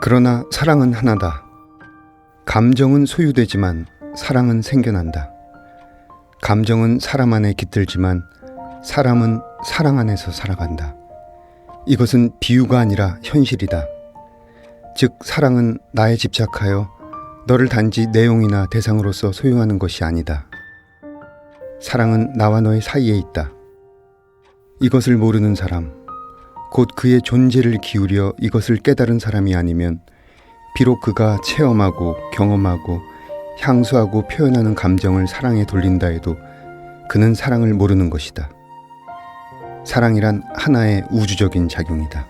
그러나 사랑은 하나다. 감정은 소유되지만 사랑은 생겨난다. 감정은 사람 안에 깃들지만 사람은 사랑 안에서 살아간다. 이것은 비유가 아니라 현실이다. 즉 사랑은 나에 집착하여 너를 단지 내용이나 대상으로서 소유하는 것이 아니다. 사랑은 나와 너의 사이에 있다. 이것을 모르는 사람, 곧 그의 존재를 기울여 이것을 깨달은 사람이 아니면 비록 그가 체험하고 경험하고 향수하고 표현하는 감정을 사랑에 돌린다 해도 그는 사랑을 모르는 것이다. 사랑이란 하나의 우주적인 작용이다.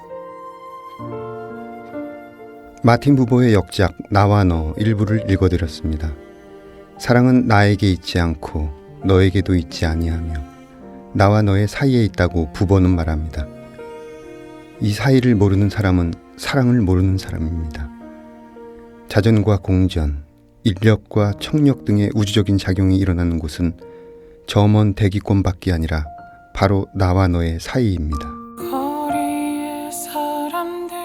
마틴 부버의 역작 나와 너 일부를 읽어드렸습니다. 사랑은 나에게 있지 않고 너에게도 있지 아니하며 나와 너의 사이에 있다고 부버는 말합니다. 이 사이를 모르는 사람은 사랑을 모르는 사람입니다. 자전과 공전, 인력과 청력 등의 우주적인 작용이 일어나는 곳은 저 먼 대기권밖이 아니라 바로 나와 너의 사이입니다. 거리의 사람들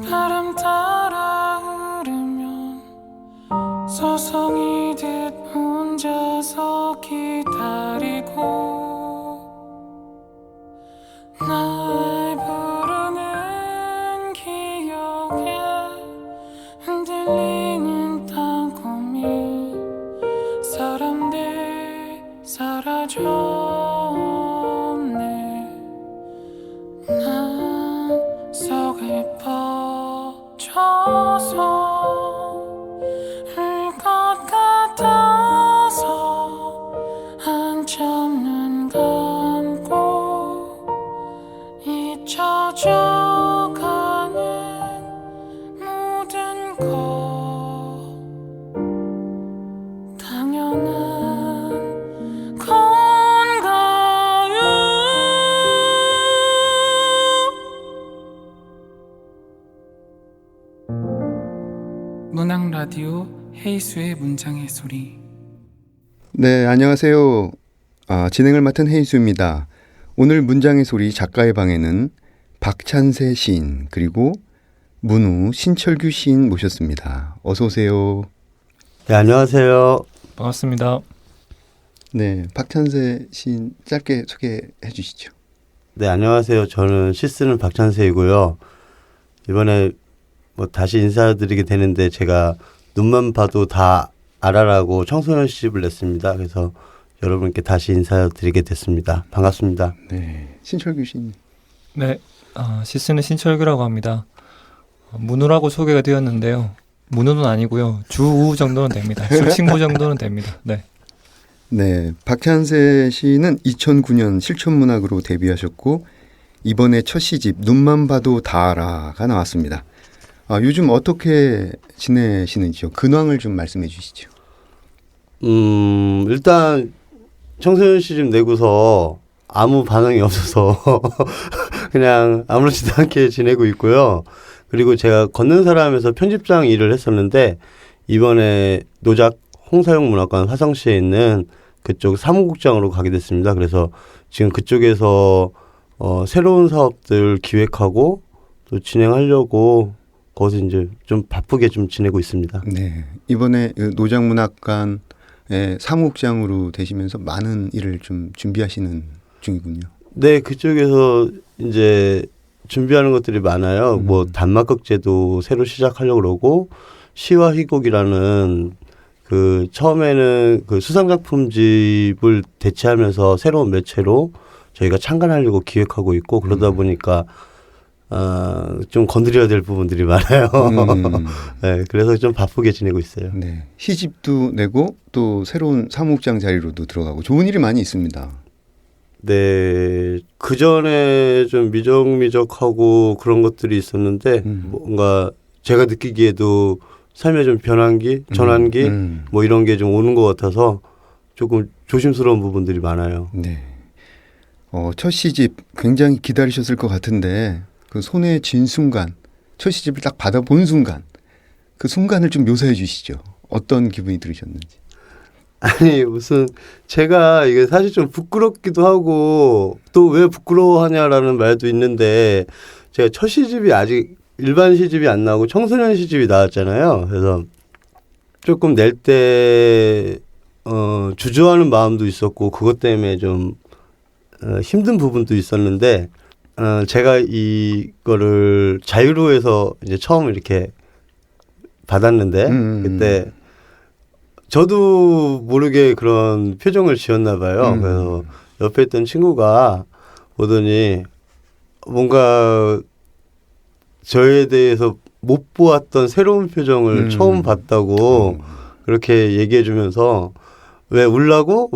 바람 따라 흐르면 서성이듯 혼자서 기다리고 날 부르는 기억에 흔들리는 땅콩이 사람들 사라졌네. 난 속을 퍼져서 울 것 같아서 한참 눈 감고 잊혀져가는 모든 것 당연한 건가요? 문학 라디오 헤이수의 문장의 소리. 네, 안녕하세요. 진행을 맡은 헤이수입니다. 오늘 문장의 소리 작가의 방에는 박찬세 시인 그리고 문우 신철규 시인 모셨습니다. 어서 오세요. 네, 안녕하세요. 반갑습니다. 네, 박찬세 시인 짧게 소개해 주시죠. 네, 안녕하세요. 저는 시 쓰는 박찬세이고요. 이번에 다시 인사드리게 되는데 제가 눈만 봐도 다 알아라고 청소년 시집을 냈습니다. 그래서 여러분께 다시 인사드리게 됐습니다. 반갑습니다. 네, 신철규 시인. 네, 시 쓰는 신철규라고 합니다. 문우라고 소개가 되었는데요. 문우는 아니고요. 주우 정도는 됩니다. 술친구 정도는 됩니다. 네. 네, 박찬세 씨는 2009년 실천문학으로 데뷔하셨고 이번에 첫 시집 눈만 봐도 다 알아가 나왔습니다. 요즘 어떻게 지내시는지요? 근황을 좀 말씀해 주시죠. 일단 청소년 시집 내고서 아무 반응이 없어서 그냥 아무렇지도 않게 지내고 있고요. 그리고 제가 걷는 사람에서 편집장 일을 했었는데 이번에 노작 홍사용 문학관 화성시에 있는 그쪽 사무국장으로 가게 됐습니다. 그래서 지금 그쪽에서 새로운 사업들 기획하고 또 진행하려고 거기서 이제 좀 바쁘게 좀 지내고 있습니다. 네, 이번에 노작문학관의 사무국장으로 되시면서 많은 일을 좀 준비하시는 중이군요. 네, 그쪽에서 이제 준비하는 것들이 많아요. 단막극제도 새로 시작하려고 그러고 시와 희곡이라는 그 처음에는 그 수상작품집을 대체하면서 새로운 매체로 저희가 창간하려고 기획하고 있고 그러다 보니까 좀 건드려야 될 부분들이 많아요. 네, 그래서 좀 바쁘게 지내고 있어요. 네, 시집도 내고 또 새로운 사무국장 자리로도 들어가고 좋은 일이 많이 있습니다. 네, 그 전에 좀 미적미적하고 그런 것들이 있었는데 뭔가 제가 느끼기에도 삶의 좀 변환기, 전환기 뭐 이런 게 좀 오는 것 같아서 조금 조심스러운 부분들이 많아요. 네, 첫 시집 굉장히 기다리셨을 것 같은데 그 손에 쥔 순간, 첫 시집을 딱 받아본 순간, 그 순간을 좀 묘사해 주시죠. 어떤 기분이 들으셨는지. 아니 무슨 제가 이게 사실 좀 부끄럽기도 하고 또 왜 부끄러워하냐라는 말도 있는데 제가 첫 시집이 아직 일반 시집이 안 나오고 청소년 시집이 나왔잖아요. 그래서 조금 낼 때 주저하는 마음도 있었고 그것 때문에 좀 힘든 부분도 있었는데 제가 이거를 자유로에서 이제 처음 이렇게 받았는데 그때 저도 모르게 그런 표정을 지었나 봐요. 그래서 옆에 있던 친구가 보더니 뭔가 저에 대해서 못 보았던 새로운 표정을 처음 봤다고 그렇게 얘기해 주면서 왜 울라고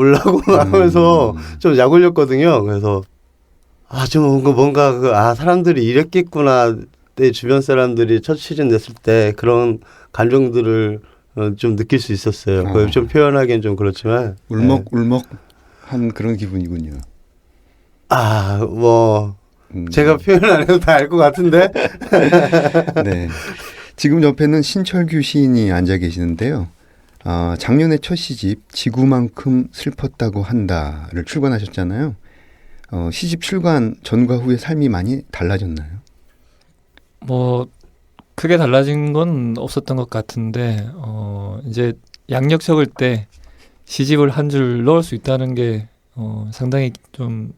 하면서 좀 약 올렸거든요. 그래서 좀 뭔가 사람들이 이랬겠구나. 내 주변 사람들이 첫 시즌 냈을 때 그런 감정들을 좀 느낄 수 있었어요. 그걸 좀 표현하기엔 좀 그렇지만 울먹한 그런 기분이군요. 제가 표현 안 해도 다 알 것 같은데. 네. 지금 옆에는 신철규 시인이 앉아 계시는데요. 작년에 첫 시집 지구만큼 슬펐다고 한다를 출간하셨잖아요. 시집 출간 전과 후에 삶이 많이 달라졌나요? 뭐 크게 달라진 건 없었던 것 같은데 이제 양력 적을 때 시집을 한 줄 넣을 수 있다는 게 상당히 좀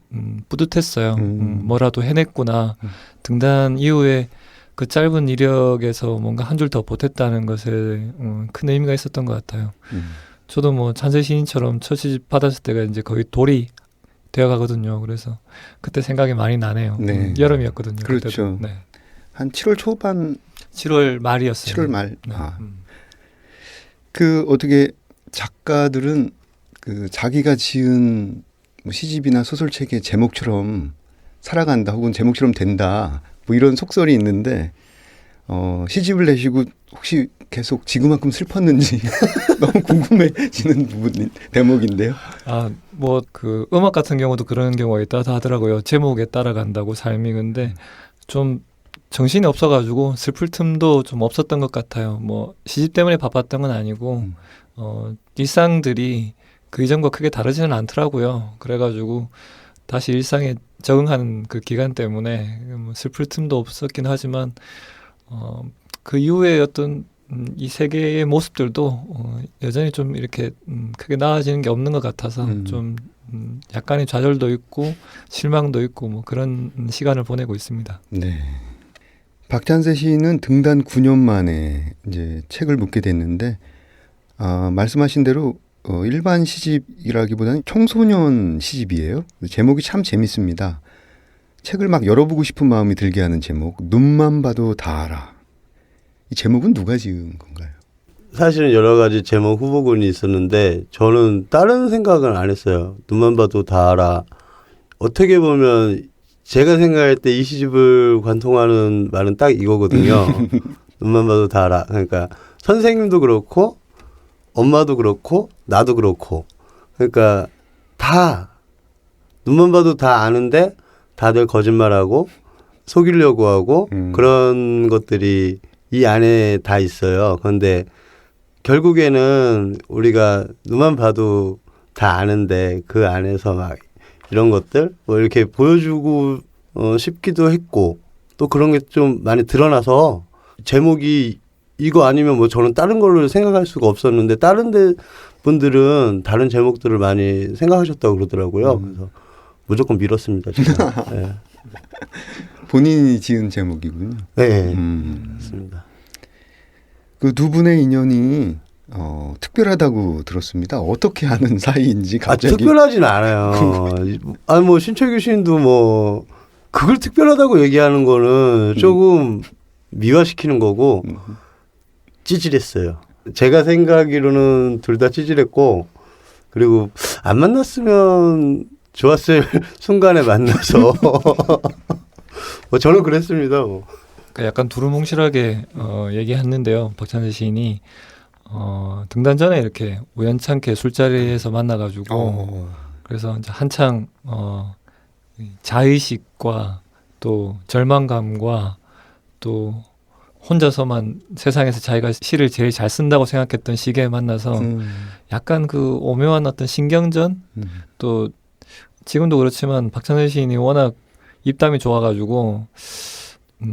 뿌듯했어요. 뭐라도 해냈구나. 등단 이후에 그 짧은 이력에서 뭔가 한 줄 더 보탰다는 것에 큰 의미가 있었던 것 같아요. 저도 뭐 찬세 시인처럼 첫 시집 받았을 때가 이제 거의 돌이 되어가거든요. 그래서 그때 생각이 많이 나네요. 네. 여름이었거든요. 그렇죠. 그때도. 네. 한 7월 초반, 7월 말이었어요. 7월 말. 네. 그 어떻게 작가들은 그 자기가 지은 뭐 시집이나 소설책의 제목처럼 살아간다 혹은 제목처럼 된다 뭐 이런 속설이 있는데 시집을 내시고 혹시 계속 지구만큼 슬펐는지 너무 궁금해지는 대목인데요. 뭐 그 음악 같은 경우도 그런 경우가 있다 하더라고요. 제목에 따라간다고 삶이. 근데 좀 정신이 없어가지고 슬플 틈도 좀 없었던 것 같아요. 뭐 시집 때문에 바빴던 건 아니고 일상들이 그 이전과 크게 다르지는 않더라고요. 그래가지고 다시 일상에 적응하는 그 기간 때문에 뭐 슬플 틈도 없었긴 하지만 그 이후에 어떤 이 세계의 모습들도 여전히 좀 이렇게 크게 나아지는 게 없는 것 같아서 좀 약간의 좌절도 있고 실망도 있고 뭐 그런 시간을 보내고 있습니다. 네. 박찬세 시인은 등단 9년 만에 이제 책을 묻게 됐는데 말씀하신 대로 일반 시집이라기보다는 청소년 시집이에요. 제목이 참 재밌습니다. 책을 막 열어보고 싶은 마음이 들게 하는 제목, 눈만 봐도 다 알아. 이 제목은 누가 지은 건가요? 사실은 여러 가지 제목 후보군이 있었는데 저는 다른 생각은 안 했어요. 눈만 봐도 다 알아. 어떻게 보면 제가 생각할 때 이 시집을 관통하는 말은 딱 이거거든요. 눈만 봐도 다 알아. 그러니까 선생님도 그렇고 엄마도 그렇고 나도 그렇고 그러니까 다 눈만 봐도 다 아는데 다들 거짓말하고 속이려고 하고 그런 것들이 이 안에 다 있어요. 그런데 결국에는 우리가 눈만 봐도 다 아는데 그 안에서 막 이런 것들 뭐 이렇게 보여주고 싶기도 했고 또 그런 게 좀 많이 드러나서 제목이 이거 아니면 뭐 저는 다른 걸로 생각할 수가 없었는데 다른 분들은 다른 제목들을 많이 생각하셨다고 그러더라고요. 그래서 무조건 밀었습니다. 제가. 네. 본인이 지은 제목이군요. 네, 맞습니다. 그 두 분의 인연이 특별하다고 들었습니다. 어떻게 아는 사이인지 갑자기. 특별하진 않아요. 뭐 신철규 시인도 뭐 그걸 특별하다고 얘기하는 거는 조금 미화시키는 거고 찌질했어요. 제가 생각하기로는 둘 다 찌질했고 그리고 안 만났으면 좋았을 순간에 만나서 뭐 저는 그랬습니다. 뭐. 약간 두루뭉실하게 얘기했는데요. 박찬세 시인이 등단 전에 이렇게 우연찮게 술자리에서 만나가지고 그래서 이제 한창 자의식과 또 절망감과 또 혼자서만 세상에서 자기가 시를 제일 잘 쓴다고 생각했던 시기에 만나서 약간 그 오묘한 어떤 신경전 또 지금도 그렇지만 박찬세 시인이 워낙 입담이 좋아가지고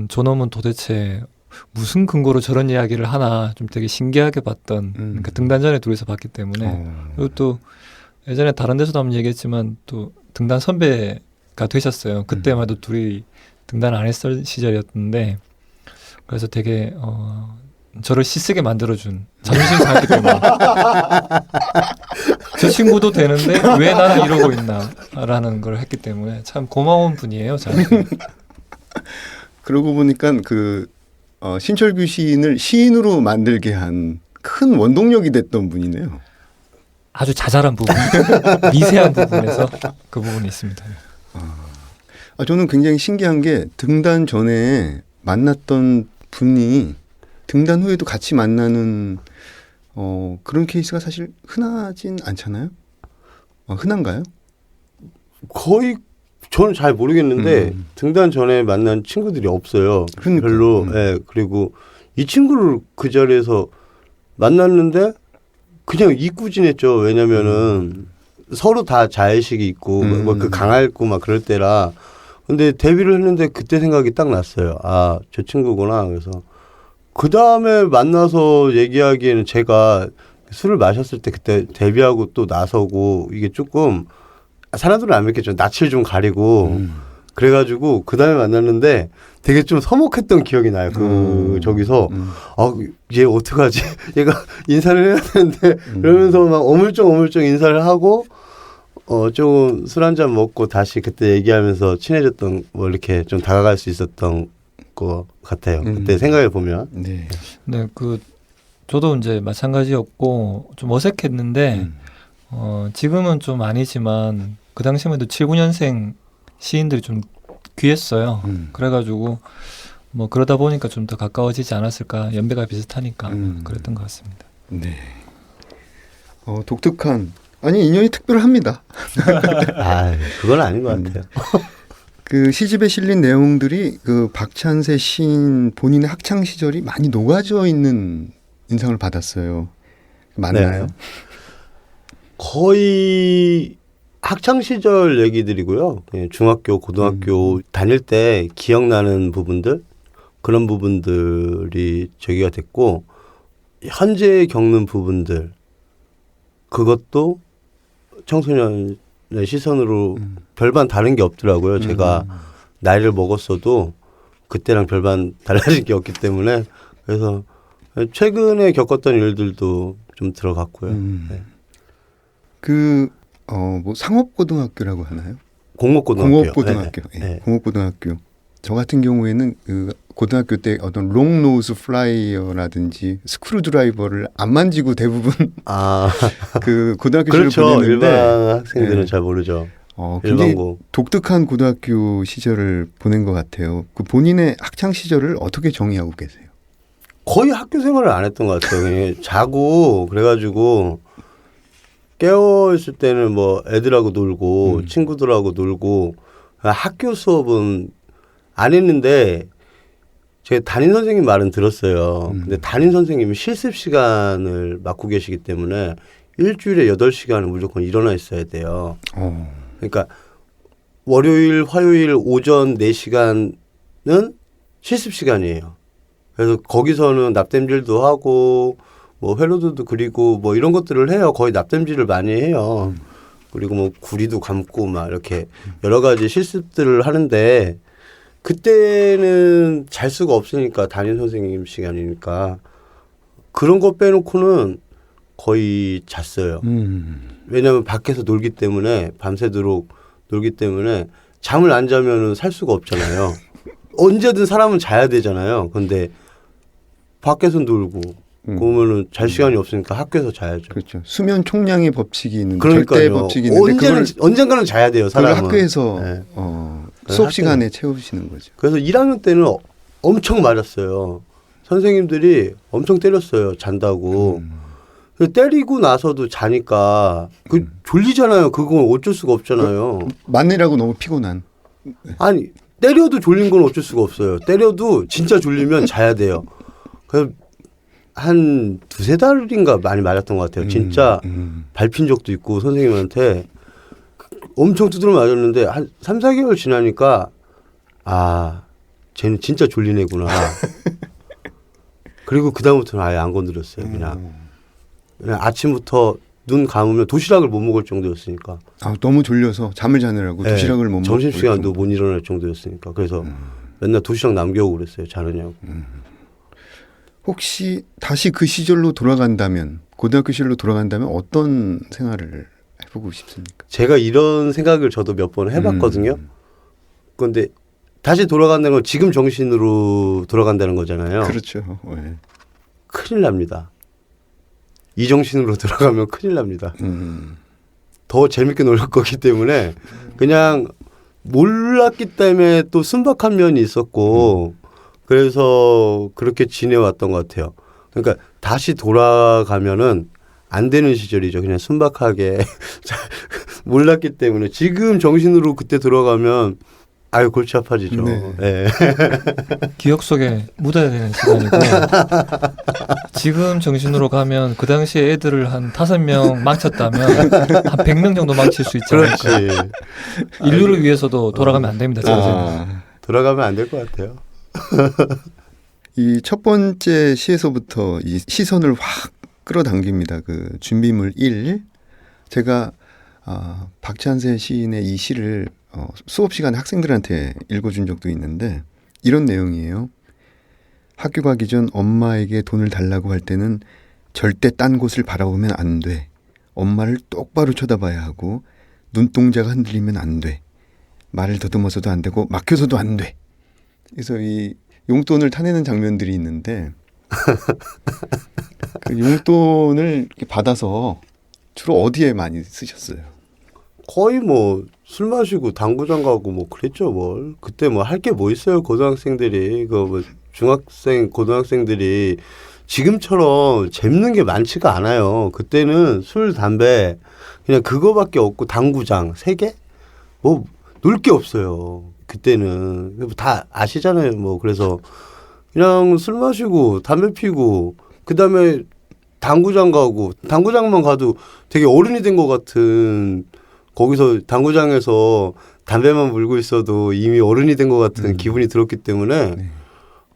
저놈은 도대체 무슨 근거로 저런 이야기를 하나 좀 되게 신기하게 봤던 그러니까 등단전에 둘이서 봤기 때문에 그리고 또 예전에 다른 데서도 한번 얘기했지만 또 등단 선배가 되셨어요. 그때만 해도 둘이 등단 안 했을 시절이었는데 그래서 되게 저를 시쓰게 만들어준 자존심 상했기 때문에 저 친구도 되는데 왜 나는 이러고 있나라는 걸 했기 때문에 참 고마운 분이에요. 저한테. 그러고 보니까 그 신철규 시인을 시인으로 만들게 한 큰 원동력이 됐던 분이네요. 아주 자잘한 부분, 미세한 부분에서 그 부분이 있습니다. 저는 굉장히 신기한 게 등단 전에 만났던 분이 등단 후에도 같이 만나는 그런 케이스가 사실 흔하진 않잖아요. 흔한가요? 거의 저는 잘 모르겠는데 등단 전에 만난 친구들이 없어요. 그러니까. 별로. 예. 그리고 이 친구를 그 자리에서 만났는데 그냥 이꾸지냈죠. 왜냐면은 서로 다 자의식이 있고 뭐 그 강할고 막 그럴 때라. 근데 데뷔를 했는데 그때 생각이 딱 났어요. 아, 저 친구구나. 그래서 그 다음에 만나서 얘기하기에는 제가 술을 마셨을 때 그때 데뷔하고 또 나서고 이게 조금 사람들은 안 믿겠죠. 낯을 좀 가리고 그래가지고 그 다음에 만났는데 되게 좀 서먹했던 기억이 나요. 저기서 얘 어떡하지? 얘가 인사를 해야 되는데 그러면서 막 어물쩡 인사를 하고 조금 술 한잔 먹고 다시 그때 얘기하면서 친해졌던 뭐 이렇게 좀 다가갈 수 있었던 것 같아요. 그때 생각해 보면. 네. 네, 저도 이제 마찬가지였고 좀 어색했는데 지금은 좀 아니지만 그 당시만 해도 7, 9년생 시인들이 좀 귀했어요. 그래가지고 뭐 그러다 보니까 좀 더 가까워지지 않았을까. 연배가 비슷하니까 그랬던 것 같습니다. 네. 독특한 인연이 특별합니다. 아, 그건 아닌 것 같아요. 그 시집에 실린 내용들이 그 박찬세 시인 본인의 학창 시절이 많이 녹아져 있는 인상을 받았어요. 맞나요? 네. 거의 학창 시절 얘기들이고요. 중학교, 고등학교 다닐 때 기억나는 부분들 그런 부분들이 저기가 됐고 현재 겪는 부분들 그것도 청소년의 시선으로 별반 다른 게 없더라고요. 제가 나이를 먹었어도 그때랑 별반 달라진 게 없기 때문에 그래서 최근에 겪었던 일들도 좀 들어갔고요. 네. 뭐 상업고등학교라고 하나요? 공업고등학교. 공업고등학교. 네. 네. 공업고등학교. 저 같은 경우에는 그 고등학교 때 어떤 롱노즈 플라이어라든지 스크루 드라이버를 안 만지고 대부분 그 고등학교 시절을 그렇죠. 보냈는데 일반 학생들은 네. 잘 모르죠. 굉장히 일반고. 독특한 독특한 고등학교 시절을 보낸 것 같아요. 그 본인의 학창 시절을 어떻게 정의하고 계세요? 거의 학교 생활을 안 했던 것 같아요. 그냥 자고 그래가지고 깨어 있을 때는 뭐 애들하고 놀고 친구들하고 놀고 학교 수업은 안 했는데 제가 담임 선생님 말은 들었어요. 근데 담임 선생님이 실습 시간을 맡고 계시기 때문에 일주일에 8시간은 무조건 일어나 있어야 돼요. 그러니까 월요일, 화요일 오전 4시간은 실습 시간이에요. 그래서 거기서는 납땜질도 하고 뭐 회로도도 그리고 뭐 이런 것들을 해요. 거의 납땜질을 많이 해요. 그리고 뭐 구리도 감고 막 이렇게 여러 가지 실습들을 하는데 그때는 잘 수가 없으니까 담임 선생님 시간이니까 그런 거 빼놓고는 거의 잤어요. 왜냐하면 밖에서 놀기 때문에 밤새도록 놀기 때문에 잠을 안 자면은 살 수가 없잖아요. 언제든 사람은 자야 되잖아요. 근데 밖에서 놀고 그러면은 잘 시간이 없으니까 학교에서 자야죠. 그렇죠. 수면 총량의 법칙이 있는데 그러니까요. 절대 법칙이 있는데 언젠가는 자야 돼요. 그걸 사람은. 학교에서 네. 수업 시간에 채우시는 거죠. 그래서 1학년 때는 엄청 맞았어요. 선생님들이 엄청 때렸어요. 잔다고. 때리고 나서도 자니까 그 졸리잖아요. 그건 어쩔 수가 없잖아요. 맞느라고 너무 피곤한. 아니 때려도 졸린 건 어쩔 수가 없어요. 때려도 진짜 졸리면 자야 돼요. 그래서 한 2-3달인가 많이 맞았던 것 같아요. 진짜 밟힌 적도 있고 선생님한테 엄청 두드려 맞았는데 한 3-4개월 지나니까 쟤는 진짜 졸린 애구나. 그리고 그 다음부터는 아예 안 건드렸어요. 그냥 아침부터 눈 감으면 도시락을 못 먹을 정도였으니까. 아, 너무 졸려서 잠을 자느라고 네, 도시락을 못 먹을 점심시간도 정도. 못 일어날 정도였으니까. 그래서 맨날 도시락 남겨오고 그랬어요. 자느냐고. 혹시 다시 그 시절로 돌아간다면, 고등학교 시절로 돌아간다면 어떤 생활을 해보고 싶습니까? 제가 이런 생각을 저도 몇 번 해봤거든요. 그런데 다시 돌아간다는 건 지금 정신으로 돌아간다는 거잖아요. 그렇죠. 네. 큰일 납니다. 이 정신으로 돌아가면 큰일 납니다. 더 재밌게 놀 거기 때문에 그냥 몰랐기 때문에 또 순박한 면이 있었고 그래서 그렇게 지내왔던 것 같아요. 그러니까 다시 돌아가면은 안 되는 시절이죠. 그냥 순박하게 몰랐기 때문에 지금 정신으로 그때 돌아가면 아유 골치 아파지죠. 네. 네. 기억 속에 묻어야 되는 시간이고 지금 정신으로 가면 그 당시에 애들을 한 5명 망쳤다면 한 100명 정도 망칠 수 있지 않을까. 그렇지. 인류를 위해서도 돌아가면 안 됩니다. 제가 생각하는. 돌아가면 안 될 것 같아요. 이 첫 번째 시에서부터 이 시선을 확 끌어당깁니다. 그 준비물 1. 제가 박찬세 시인의 이 시를 수업 시간에 학생들한테 읽어준 적도 있는데 이런 내용이에요. 학교 가기 전 엄마에게 돈을 달라고 할 때는 절대 딴 곳을 바라보면 안 돼. 엄마를 똑바로 쳐다봐야 하고 눈동자가 흔들리면 안 돼. 말을 더듬어서도 안 되고 막혀서도 안 돼. 그래서 이 용돈을 타내는 장면들이 있는데 그 용돈을 이렇게 받아서 주로 어디에 많이 쓰셨어요? 거의 뭐 술 마시고 당구장 가고 뭐 그랬죠 뭘. 그때 뭐 할 게 뭐 있어요. 고등학생들이 그 뭐 중학생 고등학생들이 지금처럼 재밌는 게 많지가 않아요. 그때는 술 담배 그냥 그거밖에 없고 당구장 3개 뭐 놀 게 없어요. 그때는 다 아시잖아요. 뭐 그래서 그냥 술 마시고 담배 피고 그다음에 당구장 가고 당구장만 가도 되게 어른이 된 것 같은 거기서 당구장에서 담배만 물고 있어도 이미 어른이 된 것 같은 기분이 들었기 때문에 네.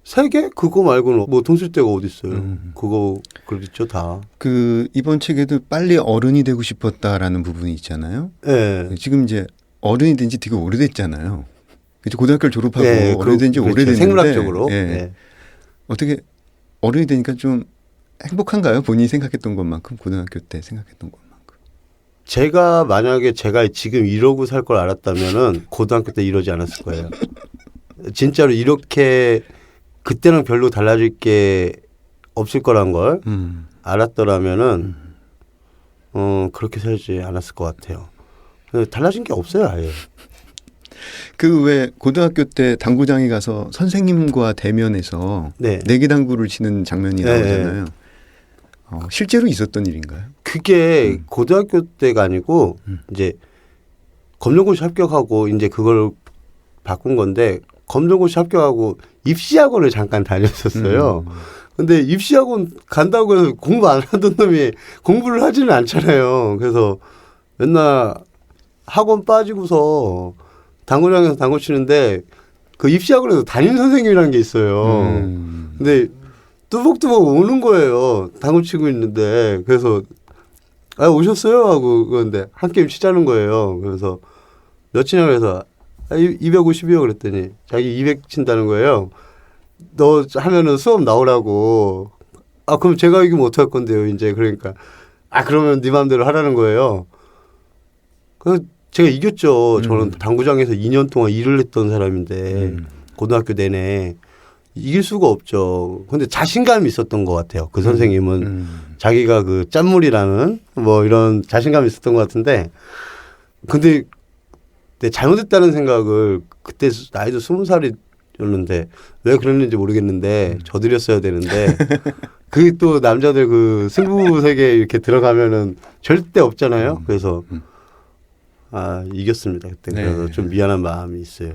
3개? 그거 말고는 뭐 돈 쓸 데가 어디 있어요. 그거 그렇죠 다. 그 이번 책에도 빨리 어른이 되고 싶었다라는 부분이 있잖아요. 예. 지금 이제 어른이 된 지 되게 오래됐잖아요. 이제 고등학교를 졸업하고 예, 어른이 된 지 그렇죠. 오래됐는데 생물학적으로. 예. 예. 어떻게 어른이 되니까 좀 행복한가요? 본인이 생각했던 것만큼 고등학교 때 생각했던 것만큼. 제가 만약에 제가 지금 이러고 살 걸 알았다면은 고등학교 때 이러지 않았을 거예요. 진짜로 이렇게 그때는 별로 달라질 게 없을 거란 걸 알았더라면은 그렇게 살지 않았을 것 같아요. 달라진 게 없어요, 아예. 그 왜 고등학교 때 당구장에 가서 선생님과 대면해서 네. 내기당구를 치는 장면이 네. 나오잖아요. 실제로 있었던 일인가요? 그게 고등학교 때가 아니고 이제 검정고시 합격하고 이제 그걸 바꾼 건데 검정고시 합격하고 입시학원을 잠깐 다녔었어요. 근데 입시학원 간다고 해서 공부 안 하던 놈이 공부를 하지는 않잖아요. 그래서 맨날 학원 빠지고서 당구장에서 당구 치는데 그 입시학원에서 담임 선생님이라는 게 있어요. 근데 뚜벅뚜벅 오는 거예요. 당구 치고 있는데. 그래서 아 오셨어요? 하고 그런데 한 게임 치자는 거예요. 그래서 몇 치냐고 해서 250이요 그랬더니 자기 200 친다는 거예요. 너 하면은 수업 나오라고. 아 그럼 제가 이기면 어떡할 건데요 이제. 그러니까 아 그러면 네 마음대로 하라는 거예요. 그래서 제가 이겼죠. 저는 당구장에서 2년 동안 일을 했던 사람인데 고등학교 내내 이길 수가 없죠. 근데 자신감이 있었던 것 같아요. 그 선생님은 자기가 그 짠물이라는 뭐 이런 자신감이 있었던 것 같은데 근데 내 잘못했다는 생각을 그때 나이도 20살이었는데 왜 그랬는지 모르겠는데 저들였어야 되는데 그게 또 남자들 그 승부 세계에 이렇게 들어가면은 절대 없잖아요. 그래서 아 이겼습니다 그때. 네. 그래서 좀 미안한 마음이 있어요.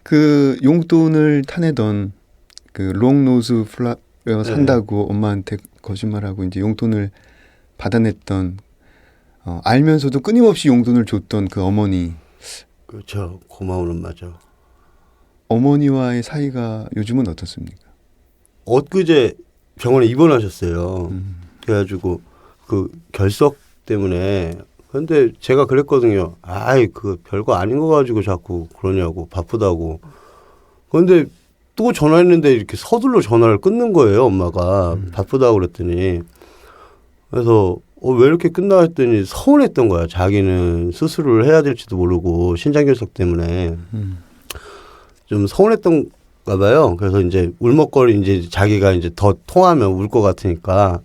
그 용돈을 타내던 그 롱노즈 플라웨어 산다고 엄마한테 거짓말하고 이제 용돈을 받아냈던 알면서도 끊임없이 용돈을 줬던 그 어머니. 그렇죠. 고마운 엄마죠. 어머니와의 사이가 요즘은 어떻습니까? 엊그제 병원에 입원하셨어요. 그래가지고 그 결석 때문에. 근데 제가 그랬거든요. 아이 그 별거 아닌 거 가지고 자꾸 그러냐고 바쁘다고. 근데 또 전화했는데 이렇게 서둘러 전화를 끊는 거예요. 엄마가 바쁘다고 그랬더니. 그래서 왜 이렇게 끝나 했더니 서운했던 거야. 자기는 수술을 해야 될지도 모르고 신장결석 때문에 좀 서운했던가 봐요. 그래서 이제 울먹거리 이제 자기가 이제 더 통하면 울 것 같으니까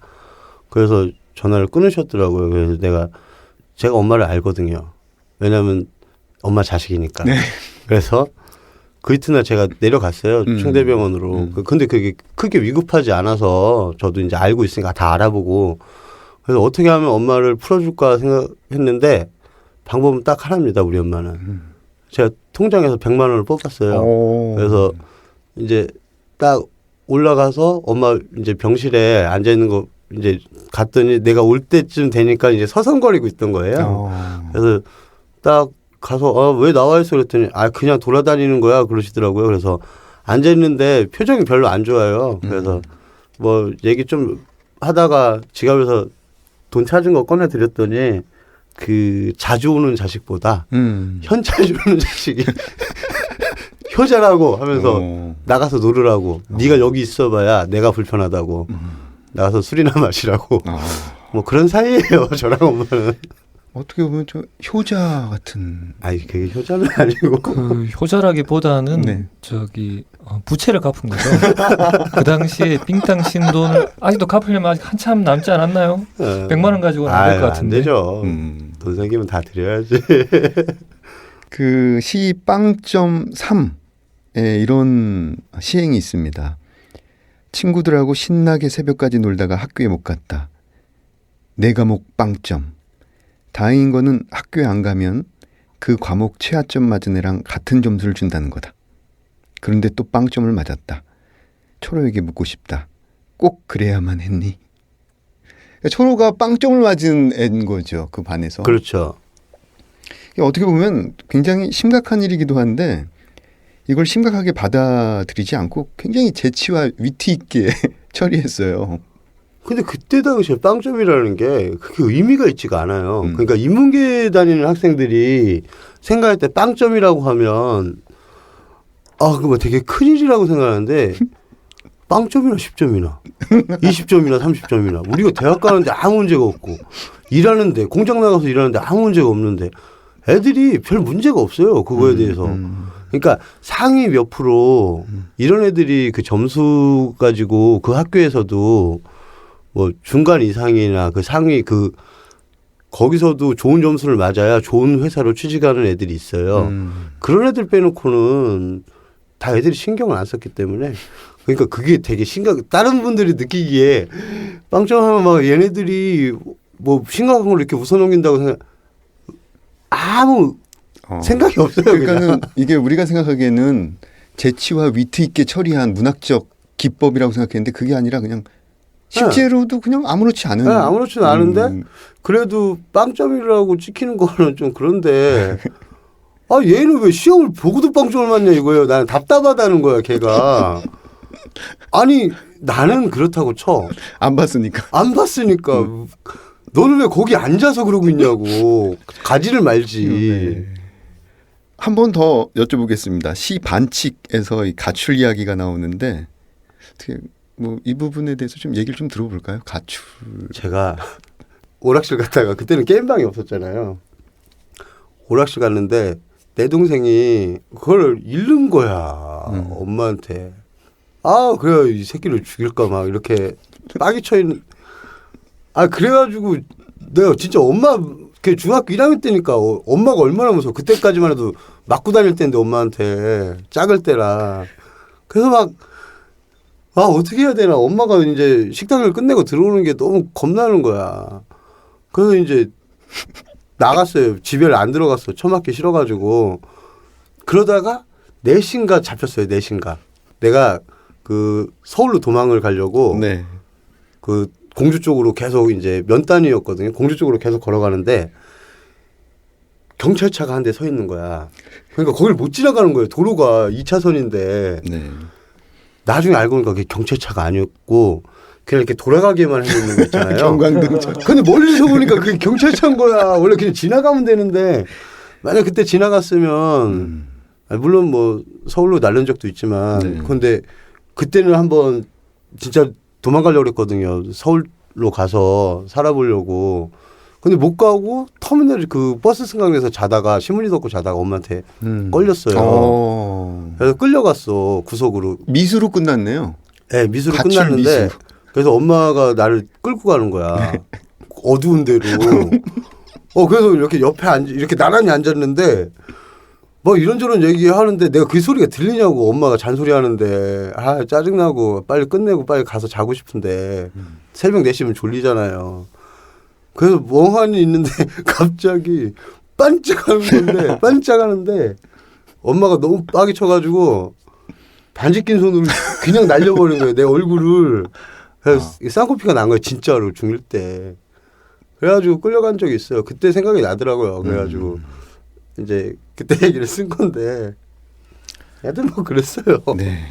그래서 전화를 끊으셨더라고요. 그래서 제가 엄마를 알거든요. 왜냐하면 엄마 자식이니까. 네. 그래서 그 이튿날 제가 내려갔어요. 충대병원으로. 근데 그게 크게 위급하지 않아서 저도 이제 알고 있으니까 다 알아보고 그래서 어떻게 하면 엄마를 풀어줄까 생각했는데 방법은 딱 하나입니다. 우리 엄마는. 제가 통장에서 100만 원을 뽑았어요. 오. 그래서 이제 딱 올라가서 엄마 이제 병실에 앉아 있는 거 이제 갔더니 내가 올 때쯤 되니까 이제 서성거리고 있던 거예요. 그래서 딱 가서 왜 나와 있어 그랬더니 그냥 돌아다니는 거야 그러시더라고요. 그래서 앉아 있는데 표정이 별로 안 좋아요. 그래서 뭐 얘기 좀 하다가 지갑에서 돈 찾은 거 꺼내 드렸더니 그 자주 오는 자식보다 현찰 주는 자식이 효자라고 하면서 나가서 놀으라고. 네가 여기 있어봐야 내가 불편하다고. 나가서 술이나 마시라고. 뭐 그런 사이예요. 저랑 엄마는. 어떻게 보면 좀 효자 같은. 아니 그게 효자는 아니고. 그 효자라기보다는 네. 부채를 갚은 거죠. 그 당시에 빙탕 신 돈을 아직도 갚으려면 아직 한참 남지 않았나요? 100만 원 가지고는 안 될 것 같은데. 안 되죠. 돈 생기면 다 드려야지. 그 시 빵점 3에 이런 시행이 있습니다. 친구들하고 신나게 새벽까지 놀다가 학교에 못 갔다. 내 과목 빵점. 다행인 거는 학교에 안 가면 그 과목 최하점 맞은 애랑 같은 점수를 준다는 거다. 그런데 또 빵점을 맞았다. 초로에게 묻고 싶다. 꼭 그래야만 했니? 그러니까 초로가 빵점을 맞은 애인 거죠. 그 반에서. 그렇죠. 어떻게 보면 굉장히 심각한 일이기도 한데 이걸 심각하게 받아들이지 않고 굉장히 재치와 위트 있게 처리했어요. 근데 그때 당시에 빵점이라는 게 그렇게 의미가 있지가 않아요. 그러니까 인문계 다니는 학생들이 생각할 때 빵점이라고 하면 그거 뭐 되게 큰일이라고 생각하는데 빵점이나 10점이나 20점이나 30점이나 우리가 대학 가는데 아무 문제가 없고 일하는데 공장 나가서 일하는데 아무 문제가 없는데 애들이 별 문제가 없어요. 그거에 대해서. 그러니까 상위 몇 프로 이런 애들이 그 점수 가지고 그 학교에서도 뭐 중간 이상이나 그 상위 거기서도 좋은 점수를 맞아야 좋은 회사로 취직하는 애들이 있어요. 그런 애들 빼놓고는 다 애들이 신경을 안 썼기 때문에 그러니까 그게 되게 다른 분들이 느끼기에 빵점하면 막 얘네들이 뭐 심각한 걸 이렇게 웃어넘긴다고 아무 생각이 없어요. 그러니까는 이게 우리가 생각하기에는 재치와 위트 있게 처리한 문학적 기법이라고 생각했는데 그게 아니라 그냥 실제로도 그냥 아무렇지 않은. 네, 아무렇지는 않은데 그래도 빵점이라고 찍히는 거는 좀 그런데 얘는 왜 시험을 보고도 빵점을 맞냐 이거예요. 나는 답답하다는 거야 걔가. 아니 나는 그렇다고 쳐. 안 봤으니까. 안 봤으니까. 너는 왜 거기 앉아서 그러고 있냐고. 가지를 말지. 네. 한 번 더 여쭤보겠습니다. 시 반칙에서 이 가출 이야기가 나오는데 어떻게 뭐 이 부분에 대해서 좀 얘기를 좀 들어볼까요? 가출. 제가 오락실 갔다가 그때는 게임방이 없었잖아요. 오락실 갔는데 내 동생이 그걸 잃는 거야. 엄마한테. 그래 이 새끼를 죽일까 막 이렇게 빡이 쳐 있는. 그래가지고 내가 진짜 엄마 중학교 1학년 때니까 엄마가 얼마나 무서워. 그때까지만 해도 맞고 다닐 때인데 엄마한테 작을 때라. 그래서 막 어떻게 해야 되나. 엄마가 이제 식당을 끝내고 들어오는 게 너무 겁나는 거야. 그래서 이제 나갔어요. 집에 안 들어갔어. 처맞기 싫어가지고. 그러다가 내신가 잡혔어요. 내신가. 내가 그 서울로 도망을 가려고 네. 그 공주 쪽으로 계속 이제 면 단위였거든요. 공주 쪽으로 계속 걸어가는데 경찰차가 한 대 서 있는 거야. 그러니까 거길 못 지나가는 거예요. 도로가 2차선인데. 네. 나중에 알고 보니까 그게 경찰차가 아니었고 그냥 이렇게 돌아가게만 해놓는 거 있잖아요. 경광등처럼. 근데 멀리서 보니까 그게 경찰차인 거야. 원래 그냥 지나가면 되는데 만약 그때 지나갔으면 물론 뭐 서울로 날른 적도 있지만 네. 근데 그때는 한번 진짜 도망가려고 그랬거든요. 서울로 가서 살아보려고. 근데 못 가고 터미널 그 버스 승강장에서 자다가 신문지 덮고 자다가 엄마한테 걸렸어요. 그래서 끌려갔어 구속으로. 미수로 끝났네요. 네, 미수로 가출 끝났는데 미수. 그래서 엄마가 나를 끌고 가는 거야. 어두운 데로. 그래서 이렇게 옆에 이렇게 나란히 앉았는데 뭐 이런저런 얘기하는데 내가 그 소리가 들리냐고 엄마가 잔소리하는데 아 짜증나고 빨리 끝내고 빨리 가서 자고 싶은데 새벽 4시면 졸리잖아요. 그래서 멍하니 있는데 갑자기 반짝하는데 엄마가 너무 빡이 쳐가지고 반지 낀 손으로 그냥 날려버린 거예요. 내 얼굴을. 그래서 쌍코피가 난 거예요. 진짜로 중1 때. 그래가지고 끌려간 적이 있어요. 그때 생각이 나더라고요. 그래가지고 이제 그때 얘기를 쓴 건데 애들 뭐 그랬어요. 네.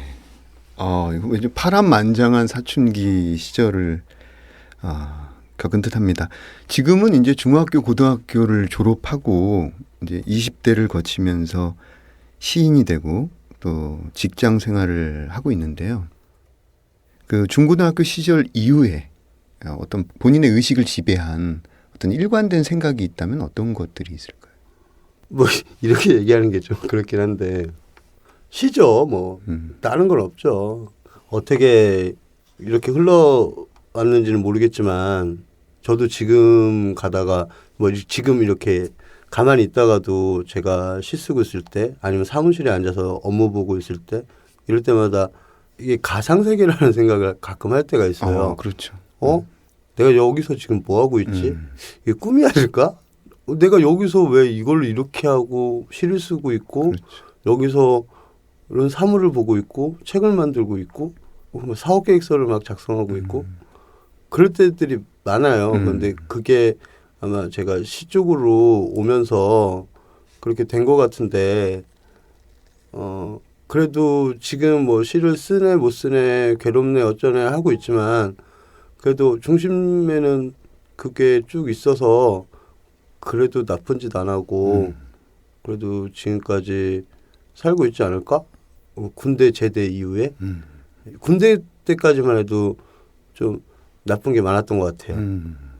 이거 왠지 파란만장한 사춘기 시절을 겪은 듯합니다. 지금은 이제 중학교, 고등학교를 졸업하고 이제 20대를 거치면서 시인이 되고 또 직장 생활을 하고 있는데요. 그 중고등학교 시절 이후에 어떤 본인의 의식을 지배한 어떤 일관된 생각이 있다면 어떤 것들이 있을까요? 뭐 이렇게 얘기하는 게 좀 그렇긴 한데 시죠. 뭐 다른 건 없죠. 어떻게 이렇게 흘러왔는지는 모르겠지만 저도 지금 가다가 뭐 지금 이렇게 가만히 있다가도 제가 시 쓰고 있을 때 아니면 사무실에 앉아서 업무 보고 있을 때 이럴 때마다 이게 가상세계라는 생각을 가끔 할 때가 있어요. 그렇죠. 내가 여기서 지금 뭐 하고 있지? 이게 꿈이 아닐까? 내가 여기서 왜 이걸 이렇게 하고 시를 쓰고 있고 그렇죠. 여기서 이런 사물을 보고 있고 책을 만들고 있고 사업 계획서를 막 작성하고 있고 그럴 때들이 많아요. 그런데 그게 아마 제가 시 쪽으로 오면서 그렇게 된 것 같은데 그래도 지금 뭐 시를 쓰네 못 쓰네 괴롭네 어쩌네 하고 있지만 그래도 중심에는 그게 쭉 있어서 그래도 나쁜 짓 안 하고 그래도 지금까지 살고 있지 않을까? 군대 제대 이후에 군대 때까지만 해도 좀 나쁜 게 많았던 것 같아요.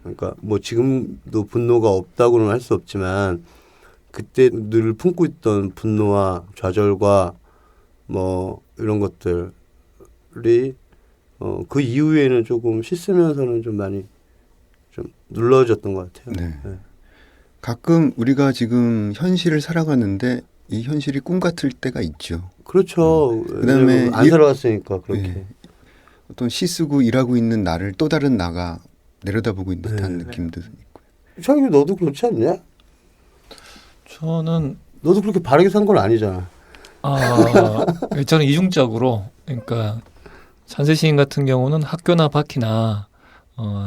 그러니까 뭐 지금도 분노가 없다고는 할 수 없지만 그때 늘 품고 있던 분노와 좌절과 뭐 이런 것들이 그 이후에는 조금 씻으면서는 좀 많이 좀 눌러졌던 것 같아요. 네. 네. 가끔 우리가 지금 현실을 살아가는데 이 현실이 꿈 같을 때가 있죠. 그렇죠. 그다음에 안 살아왔으니까 그렇게. 네. 어떤 시 쓰고 일하고 있는 나를 또 다른 나가 내려다보고 있는 듯한 네. 느낌도 있고. 창규 너도 그렇지 않냐? 저는 너도 그렇게 바르게 산 건 아니잖아. 저는 이중적으로 그러니까 찬세 시인 같은 경우는 학교나 밖이나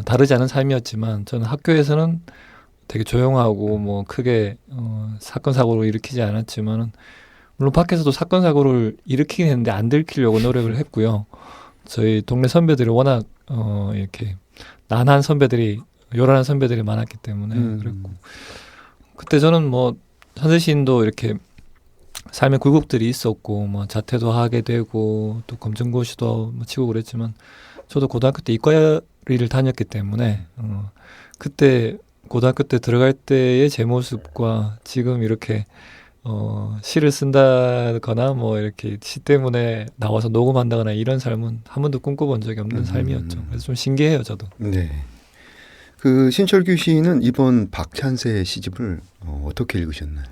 다르지 않은 삶이었지만 저는 학교에서는 되게 조용하고 뭐 크게 사건 사고를 일으키지 않았지만은 물론 밖에서도 사건 사고를 일으키긴 했는데 안 들키려고 노력을 했고요. 저희 동네 선배들이 워낙 이렇게 난한 선배들이 요란한 선배들이 많았기 때문에 그랬고 그때 저는 뭐 찬세 시인도 이렇게 삶의 굴곡들이 있었고 뭐 자퇴도 하게 되고 또 검정고시도 뭐 치고 그랬지만 저도 고등학교 때 이과를 다녔기 때문에 그때 고등학교 때 들어갈 때의 제 모습과 지금 이렇게 시를 쓴다거나 뭐 이렇게 시 때문에 나와서 녹음한다거나 이런 삶은 한 번도 꿈꿔본 적이 없는 삶이었죠. 그래서 좀 신기해요, 저도. 네. 그 신철규 시인은 이번 박찬세 시집을 어떻게 읽으셨나요?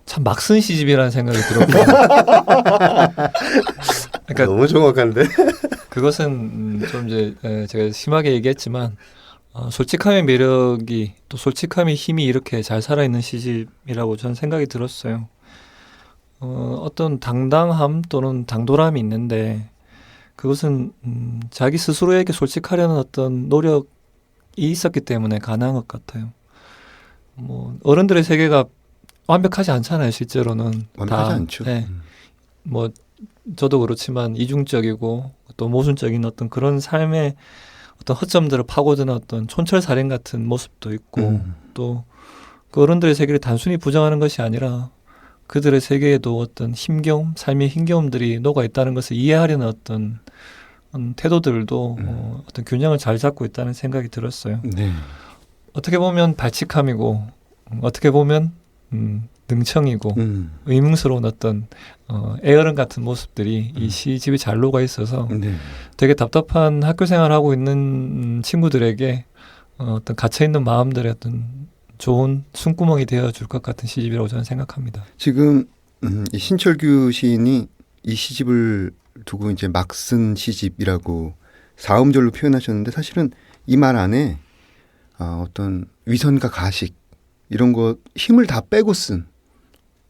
참 막 쓴 시집이라는 생각이 들었고요. 그러니까 너무 정확한데. 그것은 좀 이제 제가 심하게 얘기했지만 솔직함의 매력이 또 솔직함의 힘이 이렇게 잘 살아있는 시집이라고 저는 생각이 들었어요. 어떤 당당함 또는 당돌함이 있는데 그것은 자기 스스로에게 솔직하려는 어떤 노력이 있었기 때문에 가능한 것 같아요. 뭐 어른들의 세계가 완벽하지 않잖아요. 실제로는 완벽하지 다, 않죠. 네. 뭐 저도 그렇지만 이중적이고 또 모순적인 어떤 그런 삶의 어떤 허점들을 파고드는 어떤 촌철살인 같은 모습도 있고 또 그 어른들의 세계를 단순히 부정하는 것이 아니라 그들의 세계에도 어떤 힘겨움, 삶의 힘겨움들이 녹아 있다는 것을 이해하려는 어떤 태도들도 어떤 균형을 잘 잡고 있다는 생각이 들었어요. 네. 어떻게 보면 발칙함이고 어떻게 보면 능청이고 의문스러운 어떤 애어른 같은 모습들이 이 시집이 잘 녹아 있어서 네. 되게 답답한 학교 생활하고 있는 친구들에게 어떤 갇혀있는 마음들의 어떤 좋은 숨구멍이 되어줄 것 같은 시집이라고 저는 생각합니다. 지금 이 신철규 시인이 이 시집을 두고 이제 막 쓴 시집이라고 사음절로 표현하셨는데 사실은 이 말 안에 어떤 위선과 가식 이런 거 힘을 다 빼고 쓴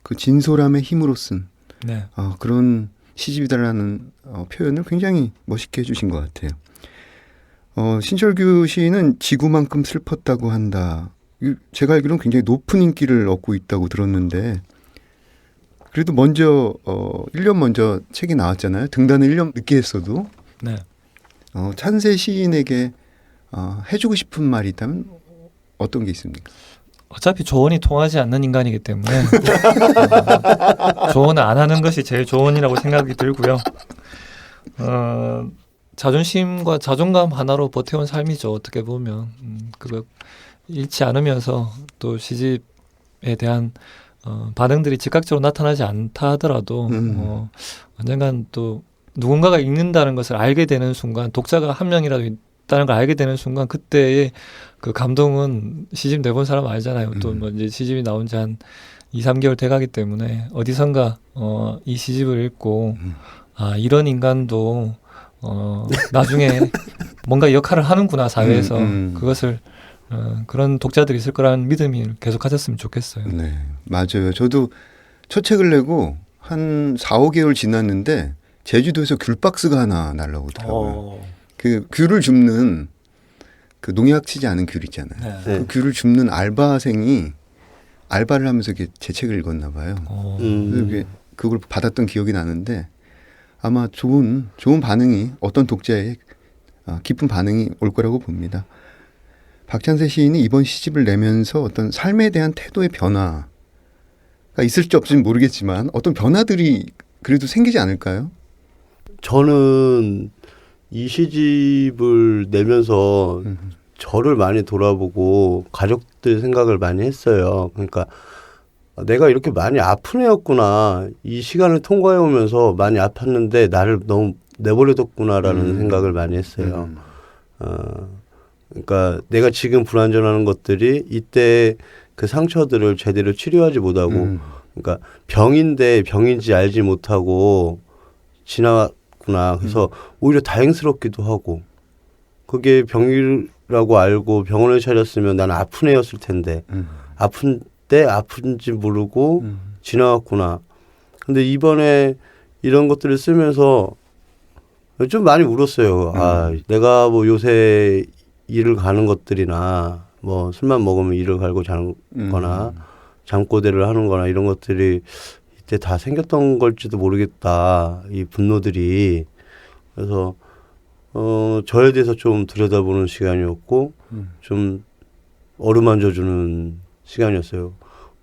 그 진솔함의 힘으로 쓴 네. 그런 시집이다라는 표현을 굉장히 멋있게 해주신 것 같아요. 신철규 시인은 지구만큼 슬펐다고 한다. 제가 알기로는 굉장히 높은 인기를 얻고 있다고 들었는데 그래도 먼저 1년 먼저 책이 나왔잖아요. 등단을 1년 늦게 했어도 네. 찬세 시인에게 해주고 싶은 말이 있다면 어떤 게 있습니까? 어차피 조언이 통하지 않는 인간이기 때문에 조언을 안 하는 것이 제일 조언이라고 생각이 들고요. 자존심과 자존감 하나로 버텨온 삶이죠. 어떻게 보면 그거 잃지 않으면서 또 시집에 대한 반응들이 즉각적으로 나타나지 않다 하더라도 언젠간 또 누군가가 읽는다는 것을 알게 되는 순간 독자가 한 명이라도 있다는 걸 알게 되는 순간 그때의 그 감동은 시집 내본 사람 알잖아요. 또 뭐 이제 시집이 나온 지 한 2, 3개월 돼가기 때문에 어디선가 이 시집을 읽고 이런 인간도 나중에 뭔가 역할을 하는구나 사회에서 그것을 그런 독자들이 있을 거라는 믿음이 계속 가졌으면 좋겠어요. 네, 맞아요. 저도 첫 책을 내고 한 4, 5개월 지났는데 제주도에서 귤박스가 하나 날라오더라고요. 그 귤을 줍는 그 농약 치지 않은 귤 있잖아요. 네. 그 귤을 줍는 알바생이 알바를 하면서 이렇게 제 책을 읽었나 봐요. 그래서 그걸 받았던 기억이 나는데 아마 좋은 반응이 어떤 독자의 깊은 반응이 올 거라고 봅니다. 박찬세 시인이 이번 시집을 내면서 어떤 삶에 대한 태도의 변화가 있을지 없을지 모르겠지만 어떤 변화들이 그래도 생기지 않을까요? 저는 이 시집을 내면서 저를 많이 돌아보고 가족들 생각을 많이 했어요. 그러니까 내가 이렇게 많이 아픈 애였구나. 이 시간을 통과해 오면서 많이 아팠는데 나를 너무 내버려뒀구나라는 생각을 많이 했어요. 그러니까 내가 지금 불완전하는 것들이 이때 그 상처들을 제대로 치료하지 못하고 그러니까 병인데 병인지 알지 못하고 지나갔구나. 그래서 오히려 다행스럽기도 하고 그게 병이라고 알고 병원을 찾았으면 난 아픈 애였을 텐데 아픈 때 아픈지 모르고 지나갔구나. 근데 이번에 이런 것들을 쓰면서 좀 많이 울었어요. 내가 뭐 요새 일을 가는 것들이나 뭐 술만 먹으면 일을 갈고 자는 거나 잠꼬대를 하는 거나 이런 것들이 이때 다 생겼던 걸지도 모르겠다. 이 분노들이. 그래서 저에 대해서 좀 들여다보는 시간이었고 좀 어루만져주는 시간이었어요.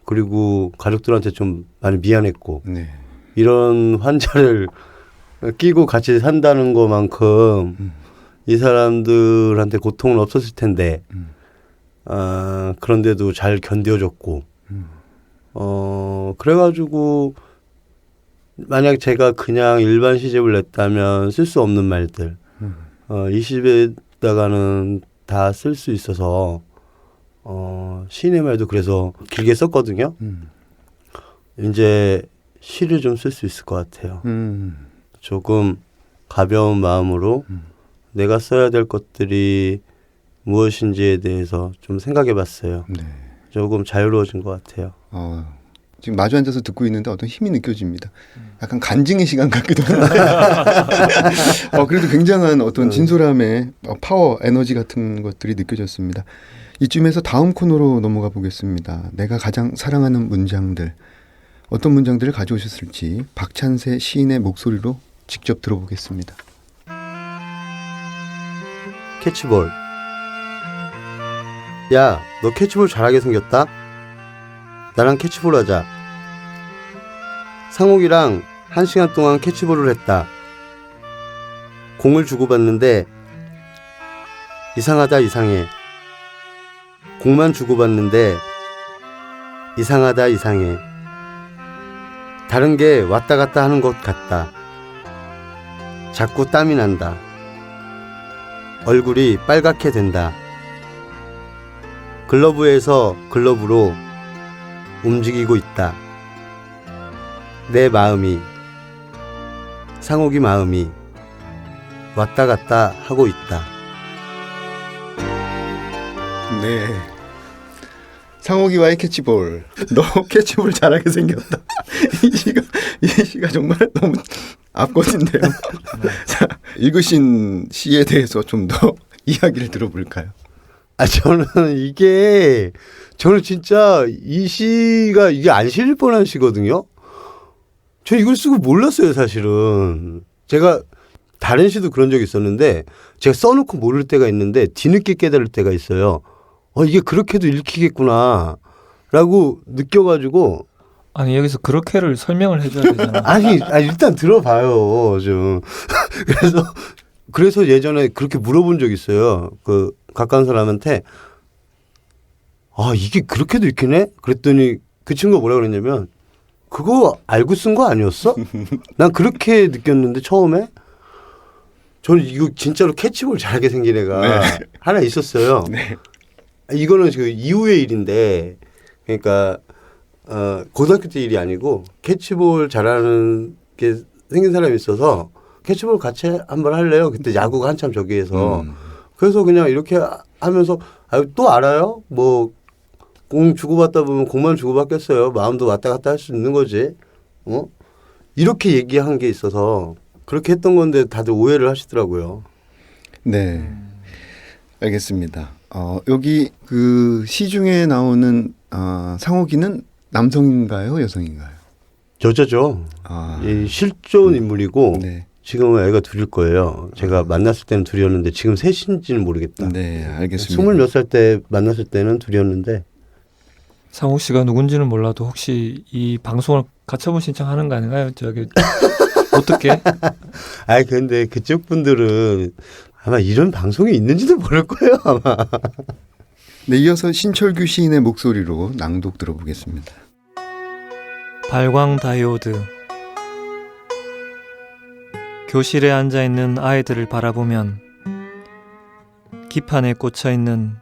그리고 가족들한테 좀 많이 미안했고 네. 이런 환자를 끼고 같이 산다는 것만큼 이 사람들한테 고통은 없었을 텐데 그런데도 잘 견뎌줬고 그래가지고 만약 제가 그냥 일반 시집을 냈다면 쓸 수 없는 말들 이 시집에다가는 다 쓸 수 있어서 시인의 말도 그래서 길게 썼거든요. 이제 시를 좀 쓸 수 있을 것 같아요. 조금 가벼운 마음으로 내가 써야 될 것들이 무엇인지에 대해서 좀 생각해 봤어요. 네. 조금 자유로워진 것 같아요. 지금 마주 앉아서 듣고 있는데 어떤 힘이 느껴집니다. 약간 간증의 시간 같기도 한데 그래도 굉장한 어떤 진솔함의 파워, 에너지 같은 것들이 느껴졌습니다. 이쯤에서 다음 코너로 넘어가 보겠습니다. 내가 가장 사랑하는 문장들. 어떤 문장들을 가져오셨을지 박찬세 시인의 목소리로 직접 들어보겠습니다. 캐치볼. 야, 너 캐치볼 잘하게 생겼다? 나랑 캐치볼 하자. 상욱이랑 1시간 동안 캐치볼을 했다. 공을 주고받는데 이상하다 이상해. 공만 주고받는데 이상하다 이상해. 다른 게 왔다 갔다 하는 것 같다. 자꾸 땀이 난다. 얼굴이 빨갛게 된다. 글러브에서 글러브로 움직이고 있다. 내 마음이, 상욱이 마음이 왔다 갔다 하고 있다. 네. 상욱이와의 캐치볼. 너 캐치볼 잘하게 생겼다. 이 시가 정말 너무 앞권인데요. 자, 읽으신 시에 대해서 좀 더 이야기를 들어볼까요? 저는 진짜 이 시가 이게 안 실릴 뻔한 시거든요. 저 이걸 쓰고 몰랐어요, 사실은. 제가 다른 시도 그런 적이 있었는데 제가 써놓고 모를 때가 있는데 뒤늦게 깨달을 때가 있어요. 이게 그렇게도 읽히겠구나 라고 느껴가지고. 아니 여기서 그렇게를 설명을 해줘야 되잖아. 아니 일단 들어봐요 좀. 그래서 예전에 그렇게 물어본 적이 있어요. 그 가까운 사람한테 이게 그렇게도 읽히네? 그랬더니 그 친구가 뭐라 그랬냐면 그거 알고 쓴 거 아니었어? 난 그렇게 느꼈는데 처음에. 저는 이거 진짜로 캐치볼 잘하게 생긴 애가 네. 하나 있었어요. 네. 이거는 그 이후의 일인데, 그러니까 고등학교 때 일이 아니고 캐치볼 잘하는 게 생긴 사람이 있어서 캐치볼 같이 한번 할래요? 그때 야구가 한참 저기에서. 그래서 그냥 이렇게 하면서 또 알아요? 뭐 공 주고받다 보면 공만 주고받겠어요. 마음도 왔다 갔다 할 수 있는 거지. 이렇게 얘기한 게 있어서 그렇게 했던 건데 다들 오해를 하시더라고요. 네. 알겠습니다. 여기 그 시 중에 나오는 상욱이는 남성인가요, 여성인가요? 여자죠. 이 실존 인물이고 네. 지금은 애가 둘일 거예요. 제가 만났을 때는 둘이었는데 지금 셋인지는 모르겠다. 네, 알겠습니다. 20몇 살 때 만났을 때는 둘이었는데. 상욱 씨가 누군지는 몰라도 혹시 이 방송을 가처분 신청하는 거 아닌가요? 저기 어떻게? 근데 그쪽 분들은 아마 이런 방송이 있는지도 모를 거예요, 아마. 네, 이어서 신철규 시인의 목소리로 낭독 들어보겠습니다. 발광 다이오드. 교실에 앉아 있는 아이들을 바라보면 기판에 꽂혀 있는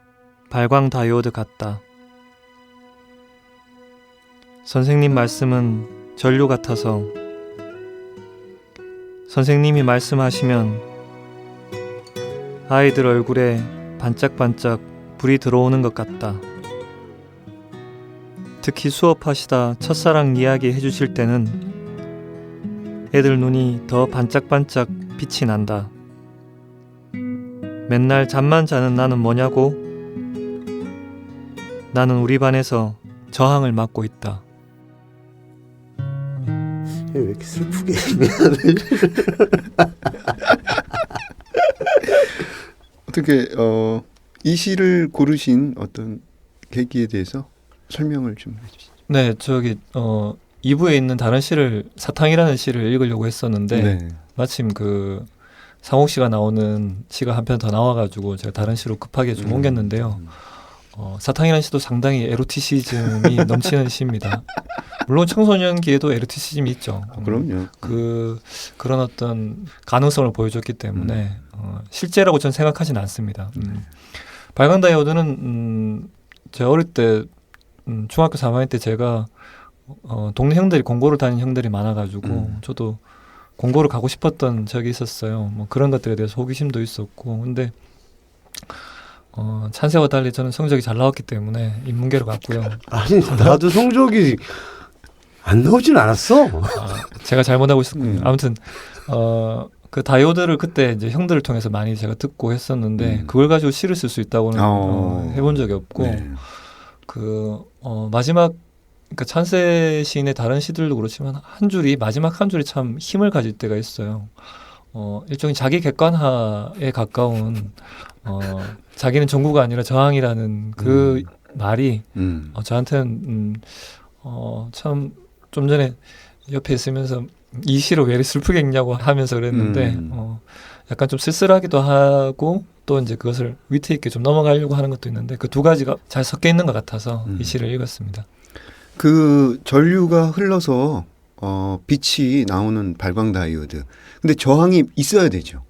발광 다이오드 같다. 선생님 말씀은 전류 같아서 선생님이 말씀하시면 아이들 얼굴에 반짝반짝 불이 들어오는 것 같다. 특히 수업하시다 첫사랑 이야기 해주실 때는 애들 눈이 더 반짝반짝 빛이 난다. 맨날 잠만 자는 나는 뭐냐고? 나는 우리 반에서 저항을 맡고 있다. 왜 이렇게 슬프게 어떻게 이 시를 고르신 어떤 계기에 대해서 설명을 좀 해주시죠. 네, 저기 2부에 있는 다른 시를 사탕이라는 시를 읽으려고 했었는데 네. 마침 그 상욱 씨가 나오는 시가 한 편 더 나와가지고 제가 다른 시로 급하게 좀 옮겼는데요. 사탕이라는 시도 상당히 에로티시즘이 넘치는 시입니다. 물론 청소년기에도 에로티시즘이 있죠. 그럼요. 그런 어떤 가능성을 보여줬기 때문에 실제라고 저는 생각하지는 않습니다. 발광 다이오드는 제가 어릴 때 중학교 3학년 때 제가 동네 형들이 공고를 다니는 형들이 많아가지고 저도 공고를 가고 싶었던 적이 있었어요. 뭐 그런 것들에 대해서 호기심도 있었고, 근데 찬세와 달리 저는 성적이 잘 나왔기 때문에 인문계로 갔고요. 아니 나도 성적이 안 나오진 않았어. 제가 잘못하고 있었군요. 아무튼 그 다이오드를 그때 이제 형들을 통해서 많이 제가 듣고 했었는데 그걸 가지고 시를 쓸 수 있다고는 해본 적이 없고 네. 마지막 그러니까 찬세 시인의 다른 시들도 그렇지만 한 줄이 마지막 한 줄이 참 힘을 가질 때가 있어요. 일종의 자기 객관화에 가까운 자기는 전구가 아니라 저항이라는 그 말이 저한테는 참 좀 전에 옆에 있으면서 이 시를 왜 이렇게 슬프게 읽냐고 하면서 그랬는데 약간 좀 쓸쓸하기도 하고 또 이제 그것을 위트 있게 좀 넘어가려고 하는 것도 있는데 그 두 가지가 잘 섞여 있는 것 같아서 이 시를 읽었습니다. 그 전류가 흘러서 빛이 나오는 발광 다이오드. 근데 저항이 있어야 되죠.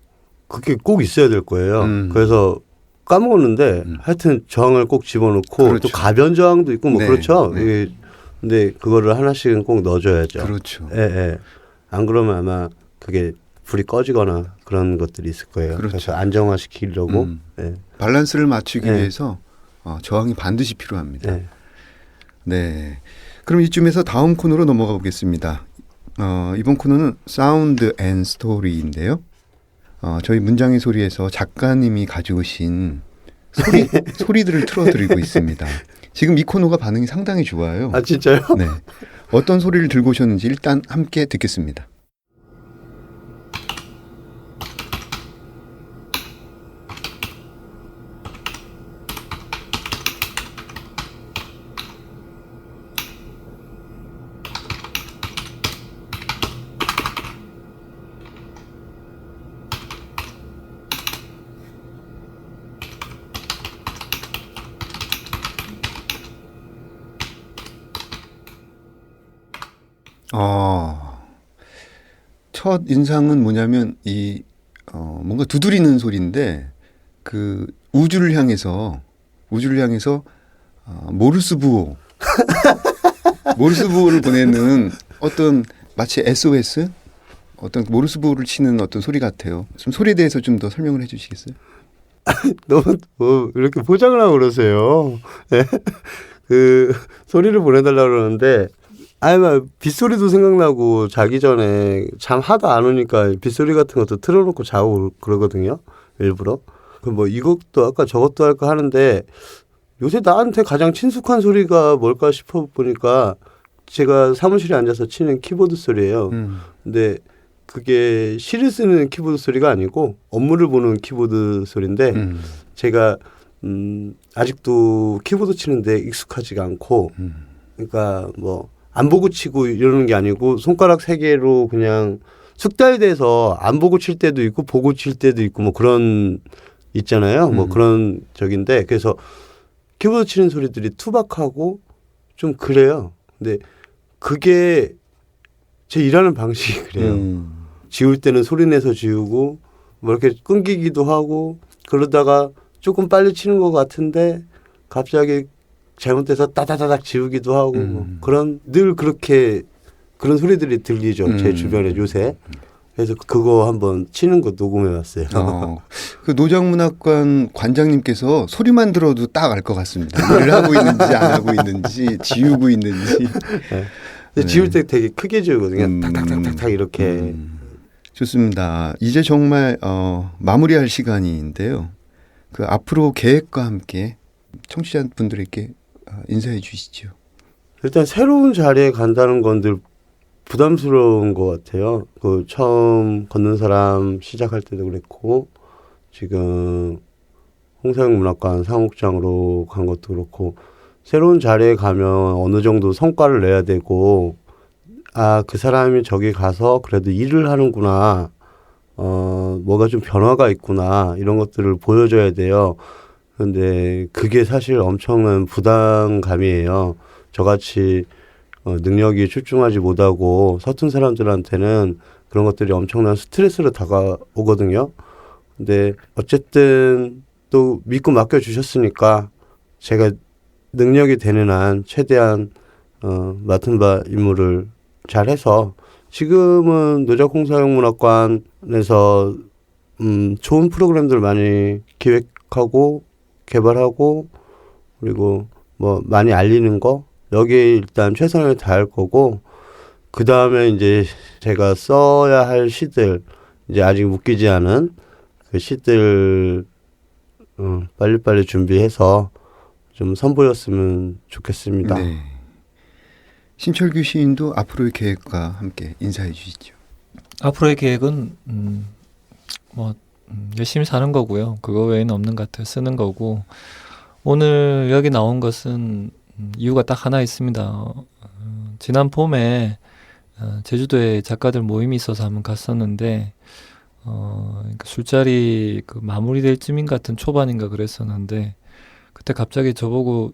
그게 꼭 있어야 될 거예요. 그래서 까먹었는데 하여튼 저항을 꼭 집어넣고 그렇죠. 또 가변 저항도 있고 뭐 네, 그렇죠. 네. 이게 근데 그거를 하나씩은 꼭 넣어줘야죠. 그렇죠. 예, 예. 안 그러면 아마 그게 불이 꺼지거나 그런 것들이 있을 거예요. 그렇죠. 그래서 안정화시키려고. 예. 밸런스를 맞추기 네. 위해서 저항이 반드시 필요합니다. 예. 네. 그럼 이쯤에서 다음 코너로 넘어가 보겠습니다. 이번 코너는 사운드 앤 스토리인데요. 저희 문장의 소리에서 작가님이 가져오신 소리들을 틀어드리고 있습니다. 지금 이 코너가 반응이 상당히 좋아요. 아 진짜요? 네. 어떤 소리를 들고 오셨는지 일단 함께 듣겠습니다. 첫 인상은 뭐냐면 뭔가 두드리는 소리인데 그 우주를 향해서 모르스부호를 보내는 어떤 마치 SOS 어떤 모르스부호를 치는 어떤 소리 같아요. 좀 소리에 대해서 좀 더 설명을 해주시겠어요? 너무 이렇게 포장을 하고 그러세요. 네? 그 소리를 보내달라고 그러는데 빗소리도 생각나고 자기 전에 잠 하도 안 오니까 빗소리 같은 것도 틀어놓고 자고 그러거든요. 일부러. 뭐 이것도 할까 저것도 할까 하는데 요새 나한테 가장 친숙한 소리가 뭘까 싶어 보니까 제가 사무실에 앉아서 치는 키보드 소리예요. 근데 그게 시를 쓰는 키보드 소리가 아니고 업무를 보는 키보드 소리인데 제가 아직도 키보드 치는데 익숙하지가 않고 그러니까 뭐 안 보고 치고 이러는 게 아니고 손가락 3개로 그냥 숙달돼서 안 보고 칠 때도 있고 보고 칠 때도 있고 뭐 그런 있잖아요. 뭐 그런 적인데 그래서 키보드 치는 소리들이 투박하고 좀 그래요. 근데 그게 제 일하는 방식이 그래요. 지울 때는 소리 내서 지우고 뭐 이렇게 끊기기도 하고 그러다가 조금 빨리 치는 것 같은데 갑자기 잘못돼서 따다다닥 지우기도 하고 뭐 늘 그렇게 그런 소리들이 들리죠. 제 주변에 요새. 그래서 그거 한번 치는 거 녹음해 왔어요. 그 노장문학관 관장님께서 소리만 들어도 딱 알 것 같습니다. 일을 하고 있는지 안 하고 있는지 지우고 있는지. 네. 지울 때 되게 크게 지우거든요. 탁탁탁탁 이렇게. 좋습니다. 이제 정말 마무리할 시간인데요. 그 앞으로 계획과 함께 청취자분들에게 인사해 주시죠. 일단 새로운 자리에 간다는 건 늘 부담스러운 것 같아요. 그 처음 걷는 사람 시작할 때도 그랬고 지금 홍사영 문학관 사무국장으로 간 것도 그렇고 새로운 자리에 가면 어느 정도 성과를 내야 되고 그 사람이 저기 가서 그래도 일을 하는구나. 뭐가 좀 변화가 있구나. 이런 것들을 보여줘야 돼요. 그런데 그게 사실 엄청난 부담감이에요. 저같이 능력이 출중하지 못하고 서툰 사람들한테는 그런 것들이 엄청난 스트레스로 다가오거든요. 근데 어쨌든 또 믿고 맡겨주셨으니까 제가 능력이 되는 한 최대한 맡은 바 임무를 잘해서 지금은 노작홍사영문학관에서 좋은 프로그램들 많이 기획하고 개발하고 그리고 뭐 많이 알리는 거 여기에 일단 최선을 다할 거고 그 다음에 이제 제가 써야 할 시들 이제 아직 묶이지 않은 그 시들 빨리빨리 준비해서 좀 선보였으면 좋겠습니다. 네. 신철규 시인도 앞으로의 계획과 함께 인사해 주시죠. 앞으로의 계획은 열심히 사는 거고요. 그거 외에는 없는 것 같아요. 쓰는 거고 오늘 여기 나온 것은 이유가 딱 하나 있습니다. 지난 봄에 제주도에 작가들 모임이 있어서 한번 갔었는데 그러니까 술자리 그 마무리될 쯤인 같은 초반인가 그랬었는데 그때 갑자기 저보고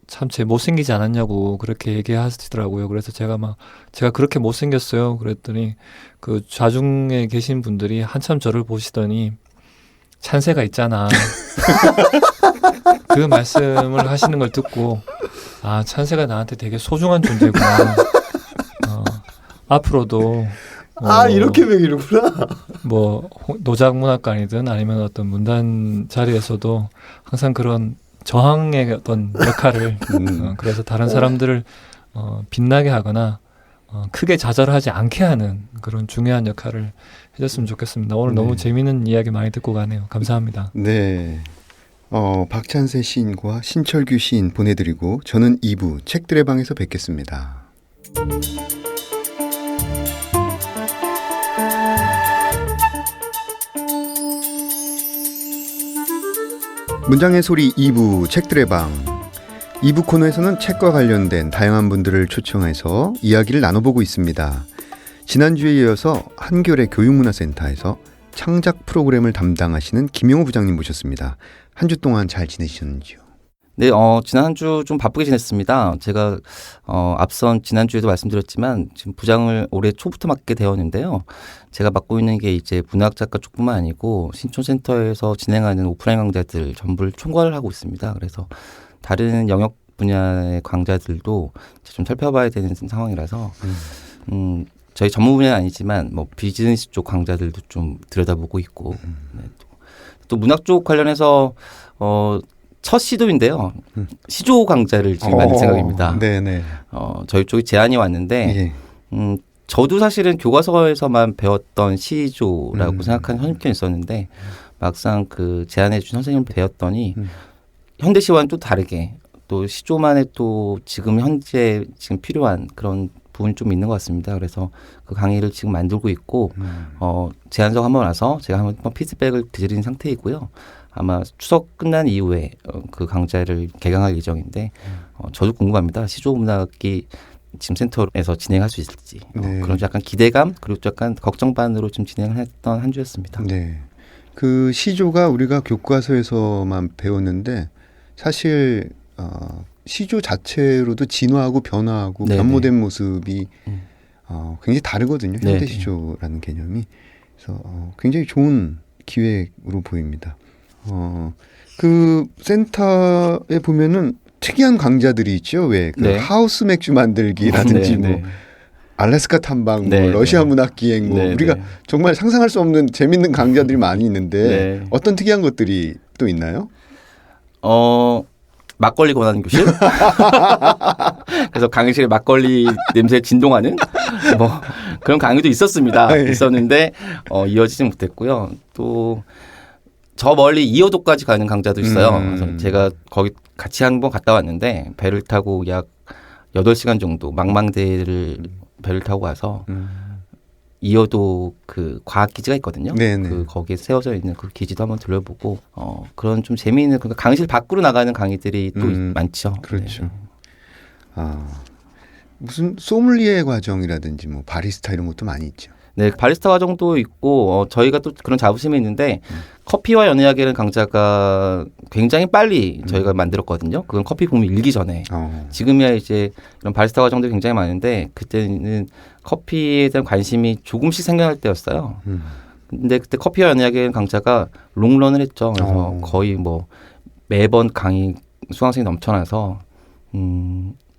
참 제 못생기지 않았냐고 그렇게 얘기하시더라고요. 그래서 제가 그렇게 못생겼어요. 그랬더니 그 좌중에 계신 분들이 한참 저를 보시더니 찬새가 있잖아. 그 말씀을 하시는 걸 듣고 아, 찬새가 나한테 되게 소중한 존재구나. 앞으로도 이렇게 매기는구나. 노작문학관이든 아니면 어떤 문단 자리에서도 항상 그런 저항의 어떤 역할을 그래서 다른 사람들을 빛나게 하거나 크게 좌절하지 않게 하는 그런 중요한 역할을 해줬으면 좋겠습니다. 오늘 너무 재미있는 이야기 많이 듣고 가네요. 감사합니다. 네. 박찬세 시인과 신철규 시인 보내드리고 저는 2부 책들의 방에서 뵙겠습니다. 문장의 소리 2부 책들의 방. 2부 코너에서는 책과 관련된 다양한 분들을 초청해서 이야기를 나눠보고 있습니다. 지난주에 이어서 한겨레 교육문화센터에서 창작 프로그램을 담당하시는 김영호 부장님 모셨습니다. 한 주 동안 잘 지내셨는지요? 네, 지난 한 주 좀 바쁘게 지냈습니다. 제가 앞선 지난주에도 말씀드렸지만 지금 부장을 올해 초부터 맡게 되었는데요. 제가 맡고 있는 게 이제 문학 작가 쪽뿐만 아니고 신촌센터에서 진행하는 오프라인 강좌들 전부를 총괄을 하고 있습니다. 그래서 다른 영역 분야의 강좌들도 좀 살펴봐야 되는 상황이라서 저희 전문 분야는 아니지만 비즈니스 쪽 강좌들도 좀 들여다보고 있고 네, 또 문학 쪽 관련해서 첫 시도인데요. 시조 강좌를 지금 만들 생각입니다. 네네. 저희 쪽에 제안이 왔는데, 저도 사실은 교과서에서만 배웠던 시조라고 생각하는 선입견이 있었는데, 막상 그 제안해준 선생님 배웠더니, 현대시와는 또 다르게, 또 시조만의 또 지금 현재 지금 필요한 그런 부분이 좀 있는 것 같습니다. 그래서 그 강의를 지금 만들고 있고, 제안서가 한번 와서 제가 한번 피드백을 드린 상태이고요. 아마 추석 끝난 이후에 그 강좌를 개강할 예정인데 저도 궁금합니다. 시조 문학이 지금 센터에서 진행할 수 있을지 네. 그런 약간 기대감 그리고 약간 걱정 반으로 좀 진행을 했던 한 주였습니다. 네, 그 시조가 우리가 교과서에서만 배웠는데 사실 시조 자체로도 진화하고 변화하고 네네. 변모된 모습이 굉장히 다르거든요. 현대 네네. 시조라는 개념이. 그래서 굉장히 좋은 기획으로 보입니다. 그 센터에 보면은 특이한 강좌들이 있죠. 왜 그 네. 하우스 맥주 만들기라든지 네, 뭐 네. 알래스카 탐방, 네, 뭐 러시아 네. 문학 기행, 뭐 네, 우리가 네. 정말 상상할 수 없는 재밌는 강좌들이 많이 있는데 네. 어떤 특이한 것들이 또 있나요? 막걸리 권하는 교실? 그래서 강의실에 막걸리 냄새에 진동하는 그런 강의도 있었습니다. 네. 있었는데 이어지지 못했고요. 또 저 멀리 이어도까지 가는 강좌도 있어요. 그래서 제가 거기 같이 한번 갔다 왔는데 배를 타고 약 8시간 정도 망망대해를 배를 타고 가서 이어도 그 과학 기지가 있거든요. 네네. 그 거기에 세워져 있는 그 기지도 한번 들려보고 그런 좀 재미있는 그러니까 강의실 밖으로 나가는 강의들이 또 많죠. 그렇죠. 네. 무슨 소믈리에 과정이라든지 뭐 바리스타 이런 것도 많이 있죠. 네, 바리스타 과정도 있고 저희가 또 그런 자부심이 있는데 커피와 연애하기는 강좌가 굉장히 빨리 저희가 만들었거든요. 그건 커피 붐이 일기 전에. 지금이야 이제 이런 바리스타 과정도 굉장히 많은데 그때는 커피에 대한 관심이 조금씩 생겨날 때였어요. 근데 그때 커피와 연애하기는 강좌가 롱런을 했죠. 그래서 거의 매번 강의 수강생이 넘쳐나서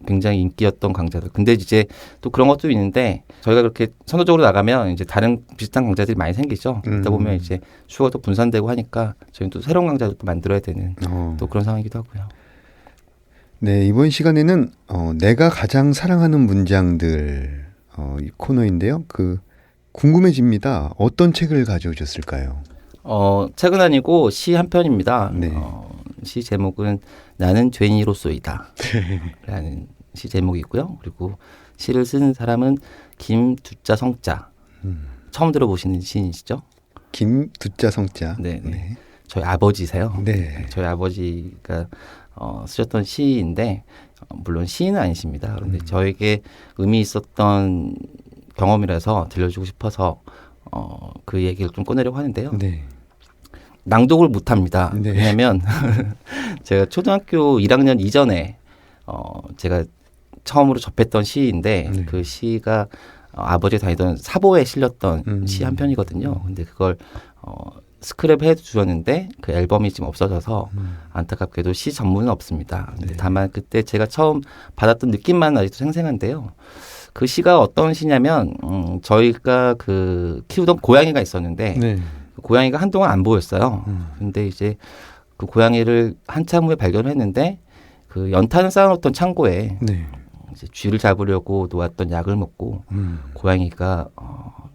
굉장히 인기였던 강좌들. 근데 이제 또 그런 것도 있는데 저희가 그렇게 선도적으로 나가면 이제 다른 비슷한 강좌들이 많이 생기죠. 그러다 보면 이제 수요가 또 분산되고 하니까 저희는 또 새로운 강좌도 또 만들어야 되는 또 그런 상황이기도 하고요. 네, 이번 시간에는 내가 가장 사랑하는 문장들 이 코너인데요. 그 궁금해집니다. 어떤 책을 가져오셨을까요? 책은 아니고 시 한 편입니다. 네. 시 제목은 나는 죄인으로서이다 라는 시 제목이고요. 그리고 시를 쓴 사람은 김두자 성자. 처음 들어보시는 시인이시죠? 김두자 성자. 네. 네. 저희 아버지세요. 네. 저희 아버지가 쓰셨던 시인데 물론 시인은 아니십니다. 그런데 저에게 의미 있었던 경험이라서 들려주고 싶어서 그 얘기를 좀 꺼내려고 하는데요. 네. 낭독을 못합니다. 네. 왜냐하면 제가 초등학교 1학년 이전에 제가 처음으로 접했던 시인데 네. 그 시가 아버지가 다니던 사보에 실렸던 시 한 편이거든요. 근데 그걸 스크랩 해주셨는데 그 앨범이 지금 없어져서 안타깝게도 시 전문은 없습니다. 근데 네. 다만 그때 제가 처음 받았던 느낌만 아직도 생생한데요. 그 시가 어떤 시냐면 저희가 그 키우던 고양이가 있었는데 네. 그 고양이가 한동안 안 보였어요. 근데 이제 그 고양이를 한참 후에 발견했는데 그 연탄을 쌓아놓던 창고에 네. 이제 쥐를 잡으려고 놓았던 약을 먹고 고양이가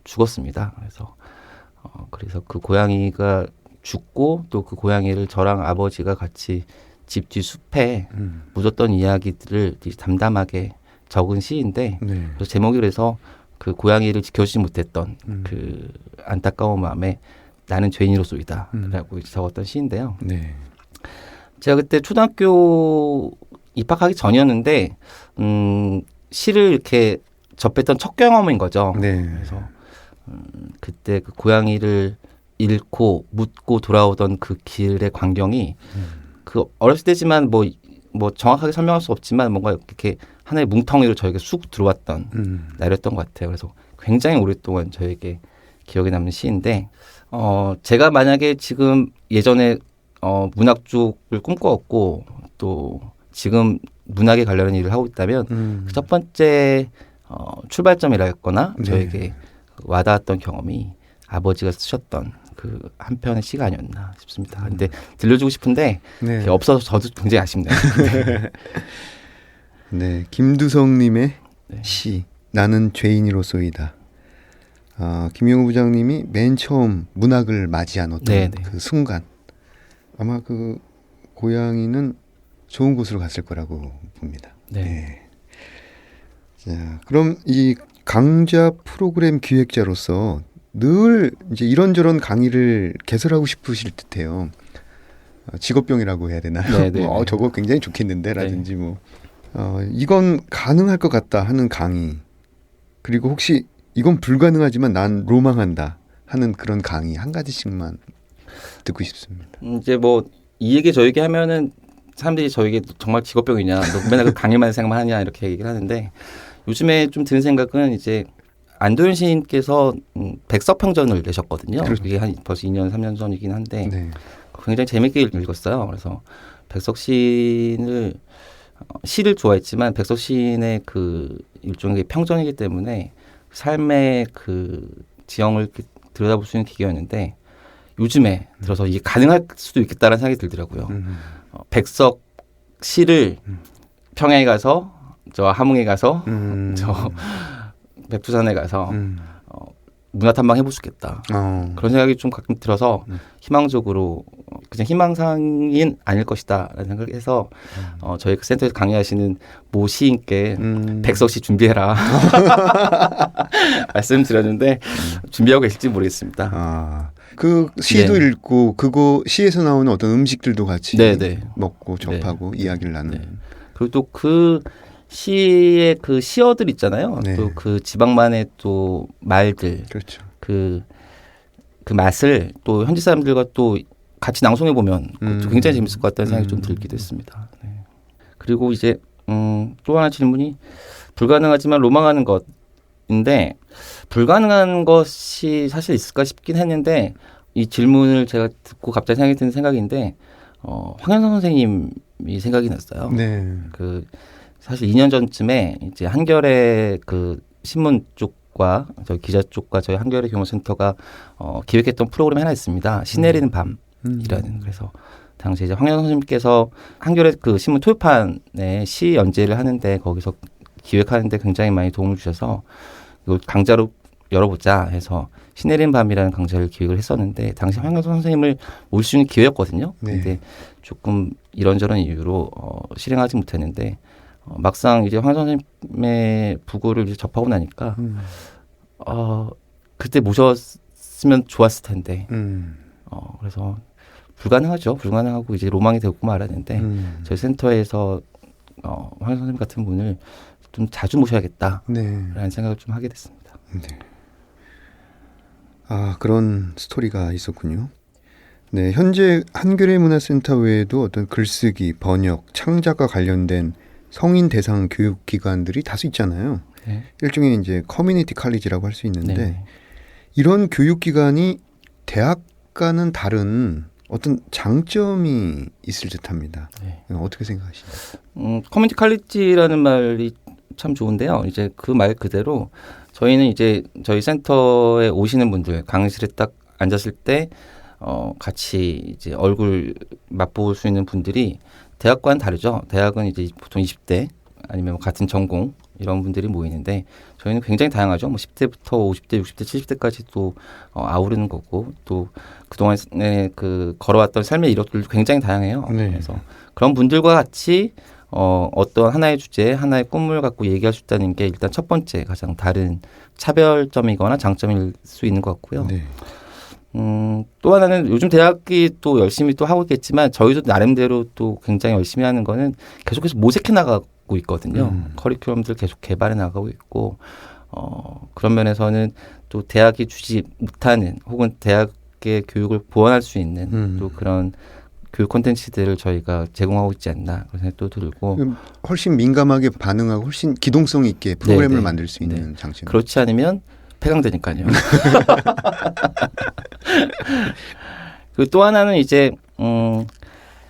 죽었습니다. 그래서 그 고양이가 죽고 또 그 고양이를 저랑 아버지가 같이 집 뒤 숲에 묻었던 이야기들을 이제 담담하게 적은 시인데 네. 그래서 제목이 그래서 그 고양이를 지켜주지 못했던 그 안타까운 마음에 나는 죄인으로서이다 라고 적었던 시인데요. 네. 제가 그때 초등학교 입학하기 전이었는데 시를 이렇게 접했던 첫 경험인 거죠. 네. 그래서 그때 그 고양이를 잃고 묻고 돌아오던 그 길의 광경이 그 어렸을 때지만 뭐 정확하게 설명할 수 없지만 뭔가 이렇게 하나의 뭉텅이로 저에게 쑥 들어왔던 날이었던 것 같아요. 그래서 굉장히 오랫동안 저에게 기억에 남는 시인데 제가 만약에 지금 예전에 문학 쪽을 꿈꿔왔고 또 지금 문학에 관련된 일을 하고 있다면 그 첫 번째 출발점이랄거나 저에게 네. 와닿았던 경험이 아버지가 쓰셨던 그 한 편의 시가 아니었나 싶습니다. 근데 들려주고 싶은데 네. 없어서 저도 굉장히 아쉽네요. 네. 김두성님의 네. 시 나는 죄인으로서이다. 김영우 부장님이 맨 처음 문학을 맞이한 어떤 네, 네. 그 순간 아마 그 고양이는 좋은 곳으로 갔을 거라고 봅니다. 네. 자, 그럼 이 강좌 프로그램 기획자로서 늘 이제 이런저런 강의를 개설하고 싶으실 듯해요. 직업병이라고 해야 되나요? 네, 네, 네. 저거 굉장히 좋겠는데라든지 뭐 이건 가능할 것 같다 하는 강의 그리고 혹시 이건 불가능하지만 난 로망한다 하는 그런 강의 한 가지씩만 듣고 싶습니다. 이제 뭐 이 얘기 저 얘기 하면은 사람들이 저에게 정말 직업병이냐, 너 맨날 그 강의만 생각만 하냐 이렇게 얘기를 하는데 요즘에 좀 드는 생각은 이제 안도현 시인께서 백석평전을 내셨거든요. 그렇죠. 그게 한 벌써 2년, 3년 전이긴 한데 네. 굉장히 재밌게 읽었어요. 그래서 백석 시인을 시를 좋아했지만 백석 시인의 그 일종의 평전이기 때문에 삶의 그 지형을 들여다볼 수 있는 기회였는데 요즘에 들어서 이게 가능할 수도 있겠다라는 생각이 들더라고요. 백석 시를 평양에 가서 저 함흥에 가서 저 백두산에 가서 문화 탐방 해볼 수 있겠다. 그런 생각이 좀 가끔 들어서 희망적으로 그냥 희망사항인 아닐 것이다라는 생각을 해서 저희 그 센터에서 강의하시는 모 시인께 백석시 준비해라 말씀드렸는데 준비하고 계실지 모르겠습니다. 그 시도 네. 읽고 그거 시에서 나오는 어떤 음식들도 같이 네. 먹고 접하고 이야기를 나누는. 네. 그리고 또 그 시의 그 시어들 있잖아요. 네. 또 그 지방만의 또 말들, 그렇죠. 그 맛을 또 현지 사람들과 또 같이 낭송해 보면 굉장히 재밌을 것 같다는 생각이 좀 들기도 했습니다. 네. 그리고 이제 또 하나 질문이 불가능하지만 로망하는 것인데 불가능한 것이 사실 있을까 싶긴 했는데 이 질문을 제가 듣고 갑자기 생각이 드는 생각인데 황현성 선생님이 생각이 났어요. 네. 그 사실 2년 전쯤에 이제 한겨레 그 신문 쪽과 저희 기자 쪽과 저희 한겨레 경호센터가 기획했던 프로그램이 하나 있습니다. 시 내리는 밤이라는. 그래서 당시 이제 황현성 선생님께서 한겨레 그 신문 토요판에 시 연재를 하는데 거기서 기획하는데 굉장히 많이 도움을 주셔서 이걸 강좌로 열어보자 해서 신내린 밤이라는 강좌를 기획을 했었는데 당시 황영선 선생님을 모실 수 있는 기회였거든요. 네. 근데 조금 이런저런 이유로 실행하지 못했는데 막상 이제 황 선생님의 부고를 이제 접하고 나니까 그때 모셨으면 좋았을 텐데 그래서 불가능하죠. 불가능하고 이제 로망이 되고 말았는데 저희 센터에서 황 선생님 같은 분을 좀 자주 모셔야겠다라는 네. 생각을 좀 하게 됐습니다. 네. 아, 그런 스토리가 있었군요. 네, 현재 한겨레 문화센터 외에도 어떤 글쓰기, 번역, 창작과 관련된 성인 대상 교육 기관들이 다수 있잖아요. 네. 일종의 이제 커뮤니티 칼리지라고 할 수 있는데 네. 이런 교육 기관이 대학과는 다른 어떤 장점이 있을 듯합니다. 네. 어떻게 생각하시나요? 커뮤니티 칼리지라는 말이 참 좋은데요. 이제 그 말 그대로 저희는 이제 저희 센터에 오시는 분들 강의실에 딱 앉았을 때 같이 이제 얼굴 맛볼 수 있는 분들이 대학과는 다르죠. 대학은 이제 보통 20대 아니면 뭐 같은 전공 이런 분들이 모이는데 저희는 굉장히 다양하죠. 뭐 10대부터 50대, 60대, 70대까지 또 아우르는 거고 또 그동안에 그 걸어왔던 삶의 이력들도 굉장히 다양해요. 네. 그래서 그런 분들과 같이 어떤 하나의 주제, 하나의 꿈을 갖고 얘기할 수 있다는 게 일단 첫 번째 가장 다른 차별점이거나 장점일 수 있는 것 같고요. 네. 또 하나는 요즘 대학이 또 열심히 또 하고 있겠지만 저희도 나름대로 또 굉장히 열심히 하는 거는 계속해서 모색해 나가고 있거든요. 커리큘럼들 계속 개발해 나가고 있고 그런 면에서는 또 대학이 주지 못하는 혹은 대학의 교육을 보완할 수 있는 또 그런 교육 콘텐츠들을 저희가 제공하고 있지 않나 그런 생각도 들고 훨씬 민감하게 반응하고 훨씬 기동성 있게 프로그램을 네네. 만들 수 있는 장점. 그렇지 않으면 폐강되니까요. 그리고 또 하나는 이제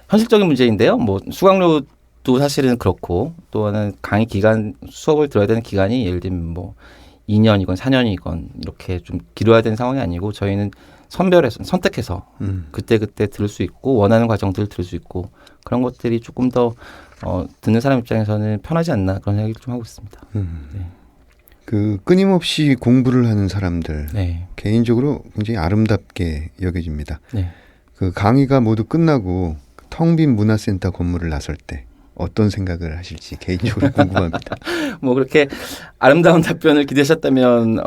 현실적인 문제인데요. 뭐 수강료도 사실은 그렇고 또 하나는 강의 기간 수업을 들어야 되는 기간이 예를 들면 뭐 2년이건 4년이건 이렇게 좀 길어야 되는 상황이 아니고 저희는 선별해서 선택해서 그때그때 들을 수 있고 원하는 과정들을 들을 수 있고 그런 것들이 조금 더 듣는 사람 입장에서는 편하지 않나 그런 생각을 좀 하고 있습니다. 네. 그 끊임없이 공부를 하는 사람들 네. 개인적으로 굉장히 아름답게 여겨집니다. 네. 그 강의가 모두 끝나고 텅 빈 문화센터 건물을 나설 때 어떤 생각을 하실지 개인적으로 궁금합니다. 뭐 그렇게 아름다운 답변을 기대하셨다면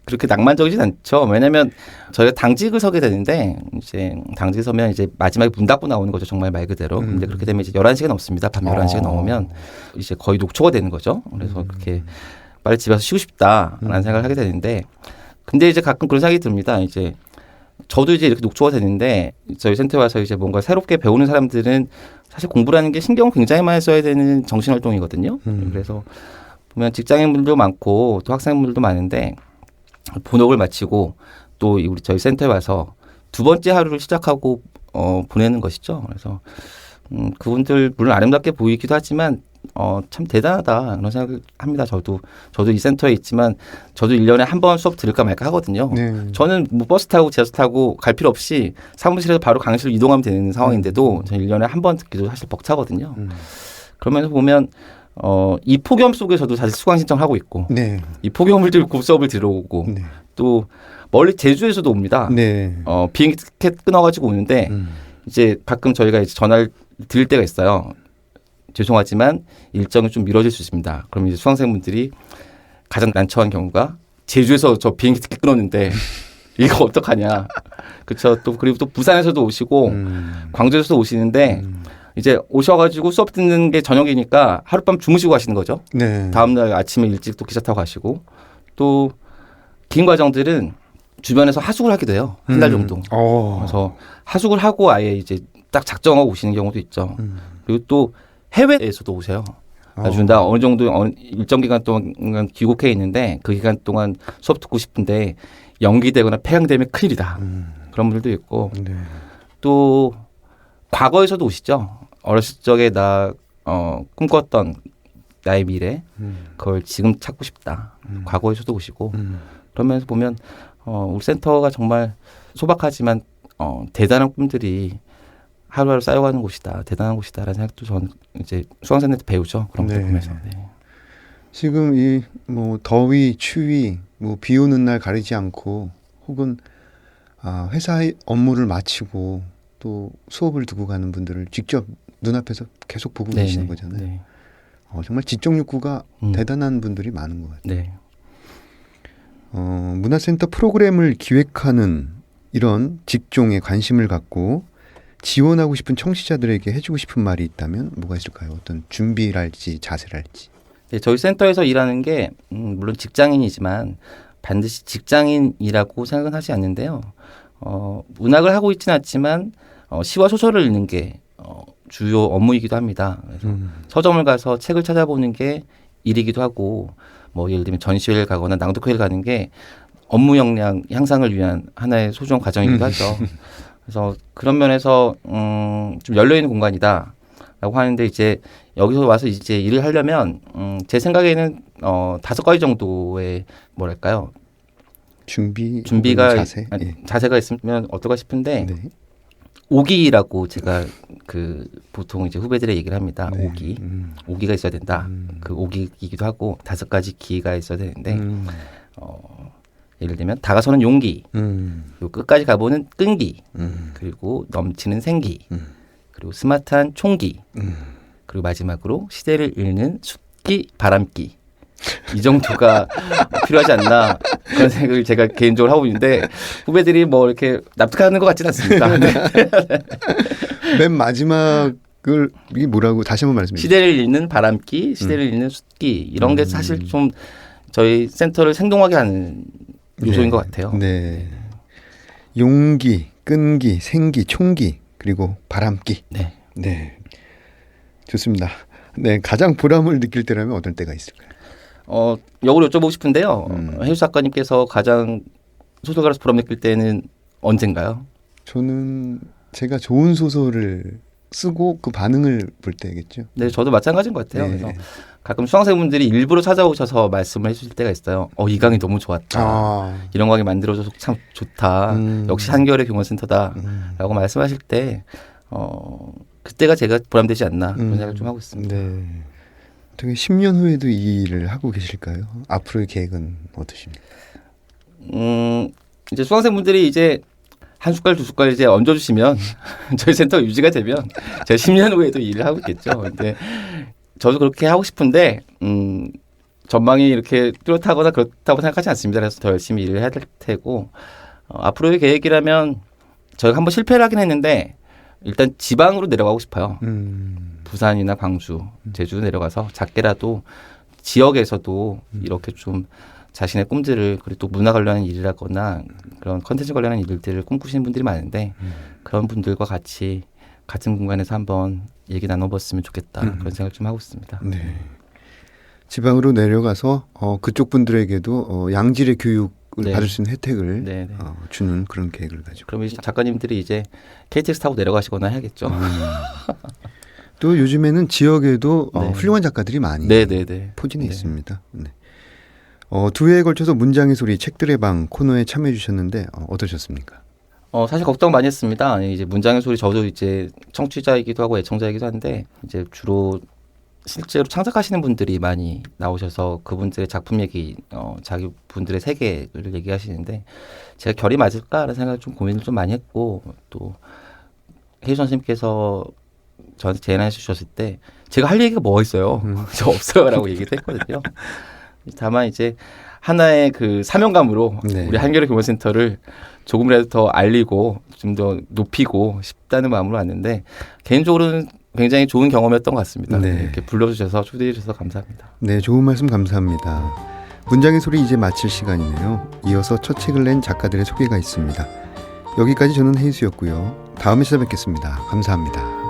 그렇게 낭만적이진 않죠. 왜냐하면 저희가 당직을 서게 되는데 이제 당직을 서면 이제 마지막에 문 닫고 나오는 거죠. 정말 말 그대로. 근데 그렇게 되면 이제 11시가 넘습니다. 밤 11시가 넘으면 이제 거의 녹초가 되는 거죠. 그래서 그렇게 빨리 집에 가서 쉬고 싶다라는 생각을 하게 되는데 근데 이제 가끔 그런 생각이 듭니다. 이제 저도 이제 이렇게 녹초가 되는데 저희 센터에 와서 이제 뭔가 새롭게 배우는 사람들은 사실 공부라는 게 신경을 굉장히 많이 써야 되는 정신활동이거든요. 그래서 보면 직장인분들도 많고 또 학생분들도 많은데 본업을 마치고 또 우리 저희 센터에 와서 두 번째 하루를 시작하고 보내는 것이죠. 그래서 그분들 물론 아름답게 보이기도 하지만 참 대단하다 그런 생각을 합니다. 저도 이 센터에 있지만 저도 1년에 한 번 수업 들을까 말까 하거든요. 네. 저는 뭐 버스 타고 지하철 타고 갈 필요 없이 사무실에서 바로 강의실로 이동하면 되는 상황인데도 저는 1년에 한 번 듣기도 사실 벅차거든요. 그러면서 보면 이 폭염 속에서도 사실 수강 신청을 하고 있고 네. 이 폭염을 들고 수업을 들어오고 네. 또 멀리 제주에서도 옵니다. 네. 비행기 티켓 끊어가지고 오는데 이제 가끔 저희가 이제 전화를 드릴 때가 있어요. 죄송하지만 일정이 좀 미뤄질 수 있습니다. 그럼 이제 수강생분들이 가장 난처한 경우가 제주에서 저 비행기 티켓 끊었는데 이거 어떡하냐. 그렇죠. 또 그리고 또 부산에서도 오시고 광주에서도 오시는데 이제 오셔가지고 수업 듣는 게 저녁이니까 하룻밤 주무시고 가시는 거죠. 네. 다음날 아침에 일찍 또 기차 타고 가시고 또 긴 과정들은 주변에서 하숙을 하게 돼요. 한 달 정도. 그래서 하숙을 하고 아예 이제 딱 작정하고 오시는 경우도 있죠. 그리고 또 해외에서도 오세요. 아주 나 어느 정도 일정 기간 동안 귀국해 있는데 그 기간 동안 수업 듣고 싶은데 연기되거나 폐양되면 큰일이다. 그런 분들도 있고 네. 또 과거에서도 오시죠. 어렸을 적에 나 꿈꿨던 나의 미래 그걸 지금 찾고 싶다. 과거에서도 오시고 그러면서 보면 우리 센터가 정말 소박하지만 대단한 꿈들이 하루하루 쌓여가는 곳이다. 대단한 곳이다라는 생각도 저는 이제 수강생들한테 배우죠. 그런 것들 네. 보면서. 네. 지금 이 뭐 더위, 추위 뭐 비 오는 날 가리지 않고 혹은 회사의 업무를 마치고 또 수업을 두고 가는 분들을 직접 눈앞에서 계속 보고 네네. 계시는 거잖아요. 네. 정말 지적 욕구가 대단한 분들이 많은 것 같아요. 네. 문화센터 프로그램을 기획하는 이런 직종에 관심을 갖고 지원하고 싶은 청취자들에게 해주고 싶은 말이 있다면 뭐가 있을까요? 어떤 준비랄지 자세랄지. 네, 저희 센터에서 일하는 게 물론 직장인이지만 반드시 직장인이라고 생각은 하지 않는데요. 문학을 하고 있지는 않지만 시와 소설을 읽는 게 주요 업무이기도 합니다. 그래서 서점을 가서 책을 찾아보는 게 일이기도 하고 뭐 예를 들면 전시회를 가거나 낭독회를 가는 게 업무 역량 향상을 위한 하나의 소중한 과정이기도 하죠. 그래서 그런 면에서 좀 열려있는 공간이다라고 하는데 이제 여기서 와서 이제 일을 하려면 제 생각에는 5가지 정도의 뭐랄까요 준비가 자세. 예. 자세가 있으면 어떨까 싶은데 네. 오기라고 제가 보통 이제 후배들의 얘기를 합니다. 네. 오기. 오기가 있어야 된다. 그 오기이기도 하고 5가지 기가 있어야 되는데 예를 들면 다가서는 용기, 그리고 끝까지 가보는 끈기, 그리고 넘치는 생기, 그리고 스마트한 총기, 그리고 마지막으로 시대를 읽는 숫기, 바람기. 이 정도가 필요하지 않나 그런 생각을 제가 개인적으로 하고 있는데 후배들이 뭐 이렇게 납득하는 것 같지는 않습니다. 네. 맨 마지막을 이게 뭐라고 다시 한번 말씀해 주세요. 시대를 읽는 바람기, 시대를 읽는 숫기 이런 게 사실 좀 저희 센터를 생동하게 하는 요소인 것 같아요. 네. 용기, 끈기, 생기, 총기 그리고 바람기. 네. 네. 좋습니다. 네, 가장 보람을 느낄 때라면 어떤 때가 있을까요? 역으로 여쭤보고 싶은데요. 해수 작가님께서 가장 소설가로서 보람 느낄 때는 언젠가요? 저는 제가 좋은 소설을 쓰고 그 반응을 볼 때겠죠. 네, 저도 마찬가지인 것 같아요. 네. 그래서 가끔 수강생분들이 일부러 찾아오셔서 말씀을 해주실 때가 있어요. 이 강의 너무 좋았다. 이런 강의 만들어줘서 참 좋다. 역시 한겨울의 교원센터다. 라고 말씀하실 때 그때가 제가 보람되지 않나 그런 생각을 좀 하고 있습니다. 네. 어떻게 10년 후에도 이 일을 하고 계실까요? 앞으로의 계획은 어떠십니까? 이제 수강생분들이 이제 한 숟갈 두 숟갈 이제 얹어주시면 저희 센터가 유지가 되면 제가 10년 후에도 이 일을 하고 있겠죠. 근데 저도 그렇게 하고 싶은데 전망이 이렇게 뚜렷하거나 그렇다고 생각하지 않습니다. 그래서 더 열심히 일을 해야 될 테고 앞으로의 계획이라면 저희가 한번 실패를 하긴 했는데 일단 지방으로 내려가고 싶어요. 부산이나 광주, 제주도 내려가서 작게라도 지역에서도 이렇게 좀 자신의 꿈들을 그리고 또 문화 관련한 일이라거나 그런 컨텐츠 관련한 일들을 꿈꾸시는 분들이 많은데 그런 분들과 같이 같은 공간에서 한번 얘기 나눠봤으면 좋겠다 그런 생각을 좀 하고 있습니다. 네. 지방으로 내려가서 그쪽 분들에게도 양질의 교육을 네. 받을 수 있는 혜택을 네. 주는 그런 계획을 가지고. 그럼 이제 작가님들이 이제 KTX 타고 내려가시거나 해야겠죠. 또 요즘에는 지역에도 네. 훌륭한 작가들이 많이 네네네. 포진해 네. 있습니다. 네. 2회에 걸쳐서 문장의 소리 책들의 방 코너에 참여해 주셨는데 어떠셨습니까? 사실 걱정 많이 했습니다. 이제 문장의 소리 저도 이제 청취자이기도 하고 애청자이기도 한데 이제 주로 실제로 창작하시는 분들이 많이 나오셔서 그분들의 작품 얘기, 자기 분들의 세계를 얘기하시는데 제가 결이 맞을까라는 생각을 좀 고민을 좀 많이 했고 또 혜주 선생님께서 저한테 제안해 주셨을 때 제가 할 얘기가 뭐가 있어요? 저 없어요라고 얘기도 했거든요. 다만 이제 하나의 그 사명감으로 네. 우리 한겨레 교원센터를 조금이라도 더 알리고 좀 더 높이고 싶다는 마음으로 왔는데 개인적으로는 굉장히 좋은 경험이었던 것 같습니다. 네. 이렇게 불러주셔서 초대해 주셔서 감사합니다. 네, 좋은 말씀 감사합니다. 문장의 소리 이제 마칠 시간이네요. 이어서 첫 책을 낸 작가들의 소개가 있습니다. 여기까지 저는 혜수였고요. 다음에 찾아뵙겠습니다. 감사합니다.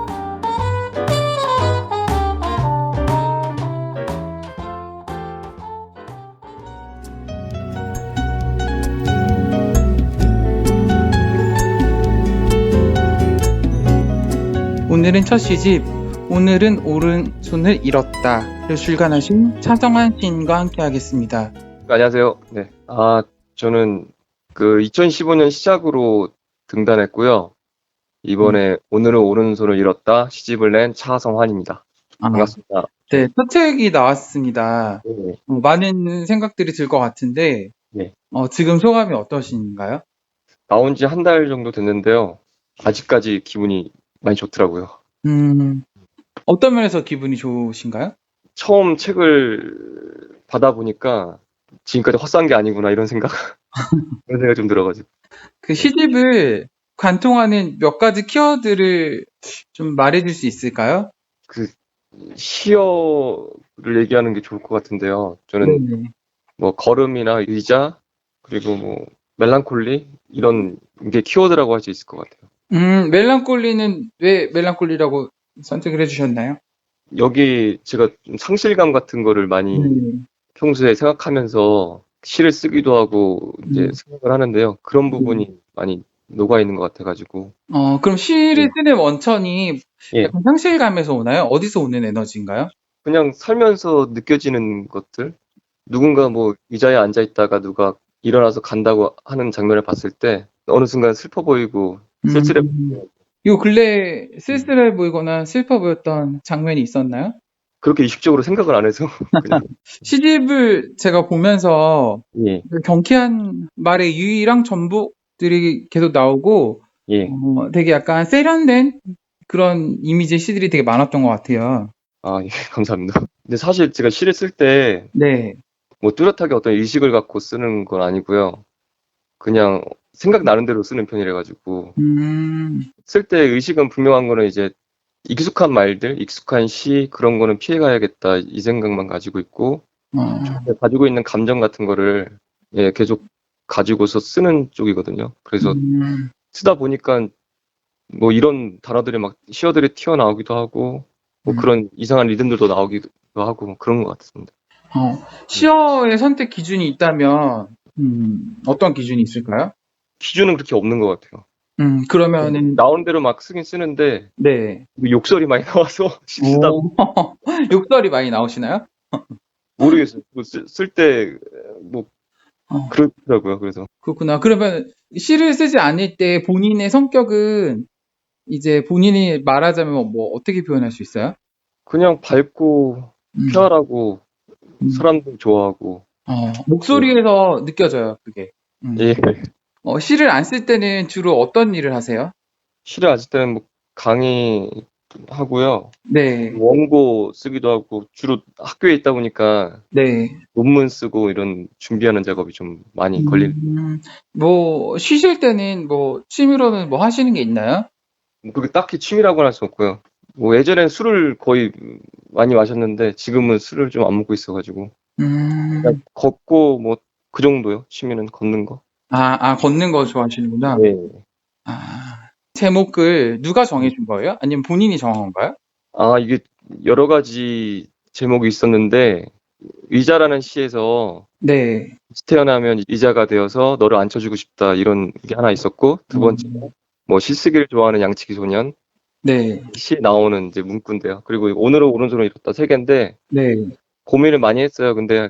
오늘은 첫 시집 오늘은 오른손을 잃었다를 출간하신 차정환 시인과 함께하겠습니다. 안녕하세요. 네. 저는 2015년 시작으로 등단했고요. 이번에 오늘은 오른손을 잃었다 시집을 낸 차성환입니다. 반갑습니다. 네, 첫 책이 나왔습니다. 네. 많은 생각들이 들 것 같은데 네. 지금 소감이 어떠신가요? 나온 지 한 달 정도 됐는데요. 아직까지 기분이 많이 좋더라고요. 어떤 면에서 기분이 좋으신가요? 처음 책을 받아보니까 지금까지 헛산 게 아니구나 이런 그런 생각이 좀 들어가지고. 그 시집을 관통하는 몇 가지 키워드를 좀 말해줄 수 있을까요? 그 시어를 얘기하는 게 좋을 것 같은데요. 저는 네. 뭐 걸음이나 의자 그리고 뭐 멜랑콜리 이런 게 키워드라고 할 수 있을 것 같아요. 멜랑콜리는 왜 멜랑콜리라고 선택을 해주셨나요? 여기 제가 좀 상실감 같은 거를 많이 평소에 생각하면서 시를 쓰기도 하고 이제 생각을 하는데요. 그런 부분이 많이 녹아 있는 것 같아가지고. 그럼 시를 네. 쓰는 원천이 예. 약간 상실감에서 오나요? 어디서 오는 에너지인가요? 그냥 살면서 느껴지는 것들. 누군가 뭐 의자에 앉아 있다가 누가 일어나서 간다고 하는 장면을 봤을 때 어느 순간 슬퍼 보이고 쓸쓸해 보이고 요 근래 쓸쓸해 보이거나 슬퍼 보였던 장면이 있었나요? 그렇게 의식적으로 생각을 안 해서 그냥 시집을 제가 보면서 예, 그 경쾌한 말의 유희랑 전복들이 계속 나오고 예. 되게 약간 세련된 그런 이미지의 시들이 되게 많았던 것 같아요. 아, 예, 감사합니다. 근데 사실 제가 시를 쓸 때 네. 뭐 뚜렷하게 어떤 의식을 갖고 쓰는 건 아니고요. 그냥 생각나는 대로 쓰는 편이라 가지고 쓸 때 의식은 분명한 거는 이제 익숙한 말들, 익숙한 시 그런 거는 피해가야겠다 이 생각만 가지고 있고 가지고 있는 감정 같은 거를 예, 계속 가지고서 쓰는 쪽이거든요. 그래서 쓰다 보니까 뭐 이런 단어들이 막 시어들이 튀어나오기도 하고 뭐 그런 이상한 리듬들도 나오기도 하고 뭐 그런 것 같습니다. 시어의 선택 기준이 있다면 어떤 기준이 있을까요? 기준은 그렇게 없는 것 같아요. 그러면은 나온 대로 막 쓰긴 쓰는데 네. 욕설이 많이 나와서 쓰다 욕설이 많이 나오시나요? 모르겠어요. 쓸 때 뭐 그렇더라고요. 그래서 그렇구나. 그러면 시를 쓰지 않을 때 본인의 성격은 이제 본인이 말하자면 뭐 어떻게 표현할 수 있어요? 그냥 밝고 쾌활하고 사람들 좋아하고 목소리에서 느껴져요, 그게. 예. 시를 안 쓸 때는 주로 어떤 일을 하세요? 시를 아실 때는 뭐 강의 하고요. 네. 원고 쓰기도 하고 주로 학교에 있다 보니까 네. 논문 쓰고 이런 준비하는 작업이 좀 많이 걸리는. 뭐 쉬실 때는 뭐 취미로는 뭐 하시는 게 있나요? 뭐 그게 딱히 취미라고는 할 수 없고요. 뭐 예전엔 술을 거의 많이 마셨는데 지금은 술을 좀 안 먹고 있어가지고 그냥 걷고 뭐 그 정도요. 취미는 걷는 거. 걷는 거 좋아하시는구나. 네. 제목을 누가 정해준 거예요? 아니면 본인이 정한 건가요? 이게 여러 가지 제목이 있었는데 의자라는 시에서 네. 태어나면 의자가 되어서 너를 앉혀주고 싶다 이런 게 하나 있었고 두 번째는 뭐 시쓰기를 좋아하는 양치기 소년 네. 시에 나오는 이제 문구인데요. 그리고 오늘은 오른손을 잃었다 세 개인데 네. 고민을 많이 했어요. 근데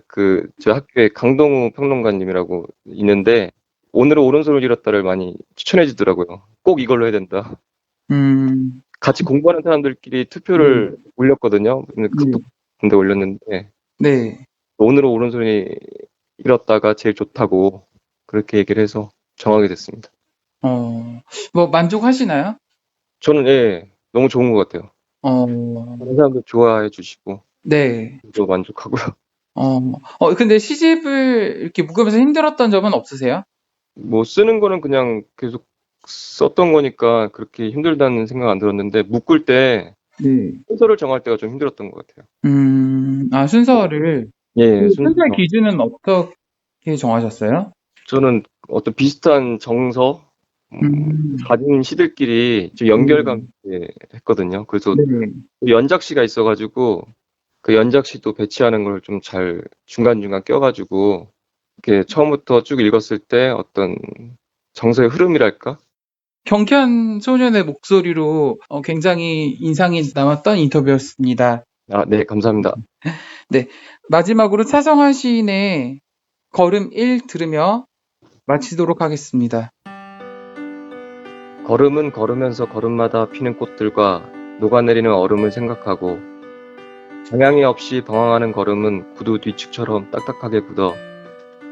저희 학교에 강동우 평론가님이라고 있는데 오늘은 오른손을 잃었다를 많이 추천해 주더라고요. 꼭 이걸로 해야 된다. 같이 공부하는 사람들끼리 투표를 올렸거든요. 근데 올렸는데 네. 오늘은 오른손이 잃었다가 제일 좋다고 그렇게 얘기를 해서 정하게 됐습니다. 뭐 만족하시나요? 저는 예, 너무 좋은 것 같아요. 다른 사람들 좋아해 주시고 네. 저도 만족하고요. 근데 시집을 이렇게 묶으면서 힘들었던 점은 없으세요? 뭐 쓰는 거는 그냥 계속 썼던 거니까 그렇게 힘들다는 생각 안 들었는데 묶을 때 네. 순서를 정할 때가 좀 힘들었던 것 같아요. 순서를. 예, 순서의 기준은 어떻게 정하셨어요? 저는 어떤 비슷한 정서 가진 시들끼리 좀 연결감 있게 했거든요. 그래서 네. 연작시가 있어가지고 그 연작시도 배치하는 걸 좀 잘 중간중간 껴가지고 이렇게 처음부터 쭉 읽었을 때 어떤 정서의 흐름이랄까? 경쾌한 소년의 목소리로 굉장히 인상이 남았던 인터뷰였습니다. 네, 감사합니다. 네, 마지막으로 차성환 시인의 걸음 1 들으며 마치도록 하겠습니다. 걸음은 걸으면서 걸음마다 피는 꽃들과 녹아내리는 얼음을 생각하고 방향이 없이 방황하는 걸음은 구두 뒤축처럼 딱딱하게 굳어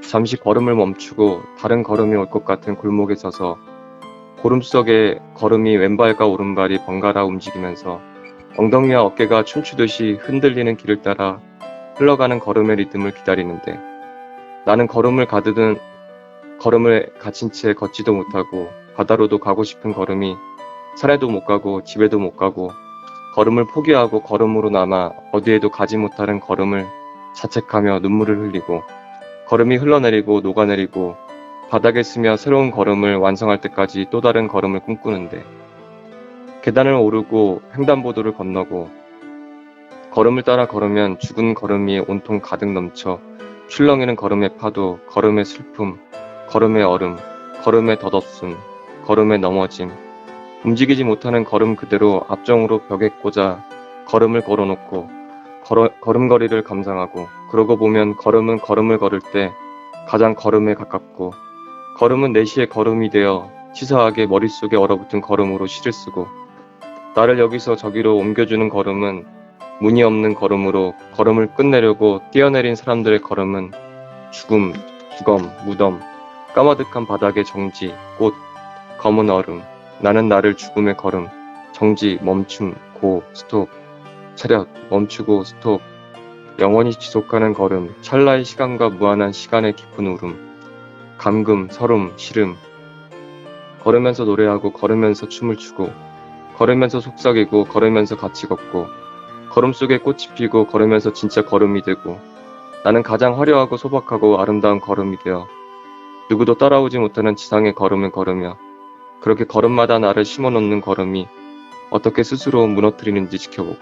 잠시 걸음을 멈추고 다른 걸음이 올 것 같은 골목에 서서 고름 속에 걸음이 왼발과 오른발이 번갈아 움직이면서 엉덩이와 어깨가 춤추듯이 흔들리는 길을 따라 흘러가는 걸음의 리듬을 기다리는데 나는 걸음을 갇힌 채 걷지도 못하고 바다로도 가고 싶은 걸음이 산에도 못 가고 집에도 못 가고 걸음을 포기하고 걸음으로 남아 어디에도 가지 못하는 걸음을 자책하며 눈물을 흘리고 걸음이 흘러내리고 녹아내리고 바닥에 쓰며 새로운 걸음을 완성할 때까지 또 다른 걸음을 꿈꾸는데 계단을 오르고 횡단보도를 건너고 걸음을 따라 걸으면 죽은 걸음이 온통 가득 넘쳐 출렁이는 걸음의 파도, 걸음의 슬픔, 걸음의 얼음, 걸음의 덧없음, 걸음의 넘어짐, 움직이지 못하는 걸음 그대로 앞정으로 벽에 꽂아 걸음을 걸어놓고 걸음걸이를 감상하고 그러고 보면 걸음은 걸음을 걸을 때 가장 걸음에 가깝고 걸음은 내시의 걸음이 되어 치사하게 머릿속에 얼어붙은 걸음으로 시를 쓰고 나를 여기서 저기로 옮겨주는 걸음은 무늬 없는 걸음으로 걸음을 끝내려고 뛰어내린 사람들의 걸음은 죽음, 주검, 무덤, 까마득한 바닥의 정지, 꽃, 검은 얼음, 나는 나를 죽음의 걸음, 정지, 멈춤, 고, 스톱, 차렷, 멈추고 스톱, 영원히 지속하는 걸음, 찰나의 시간과 무한한 시간의 깊은 울음, 감금, 설움, 시름, 걸으면서 노래하고 걸으면서 춤을 추고 걸으면서 속삭이고 걸으면서 같이 걷고 걸음 속에 꽃이 피고 걸으면서 진짜 걸음이 되고 나는 가장 화려하고 소박하고 아름다운 걸음이 되어 누구도 따라오지 못하는 지상의 걸음을 걸으며 그렇게 걸음마다 나를 심어놓는 걸음이 어떻게 스스로 무너뜨리는지 지켜보고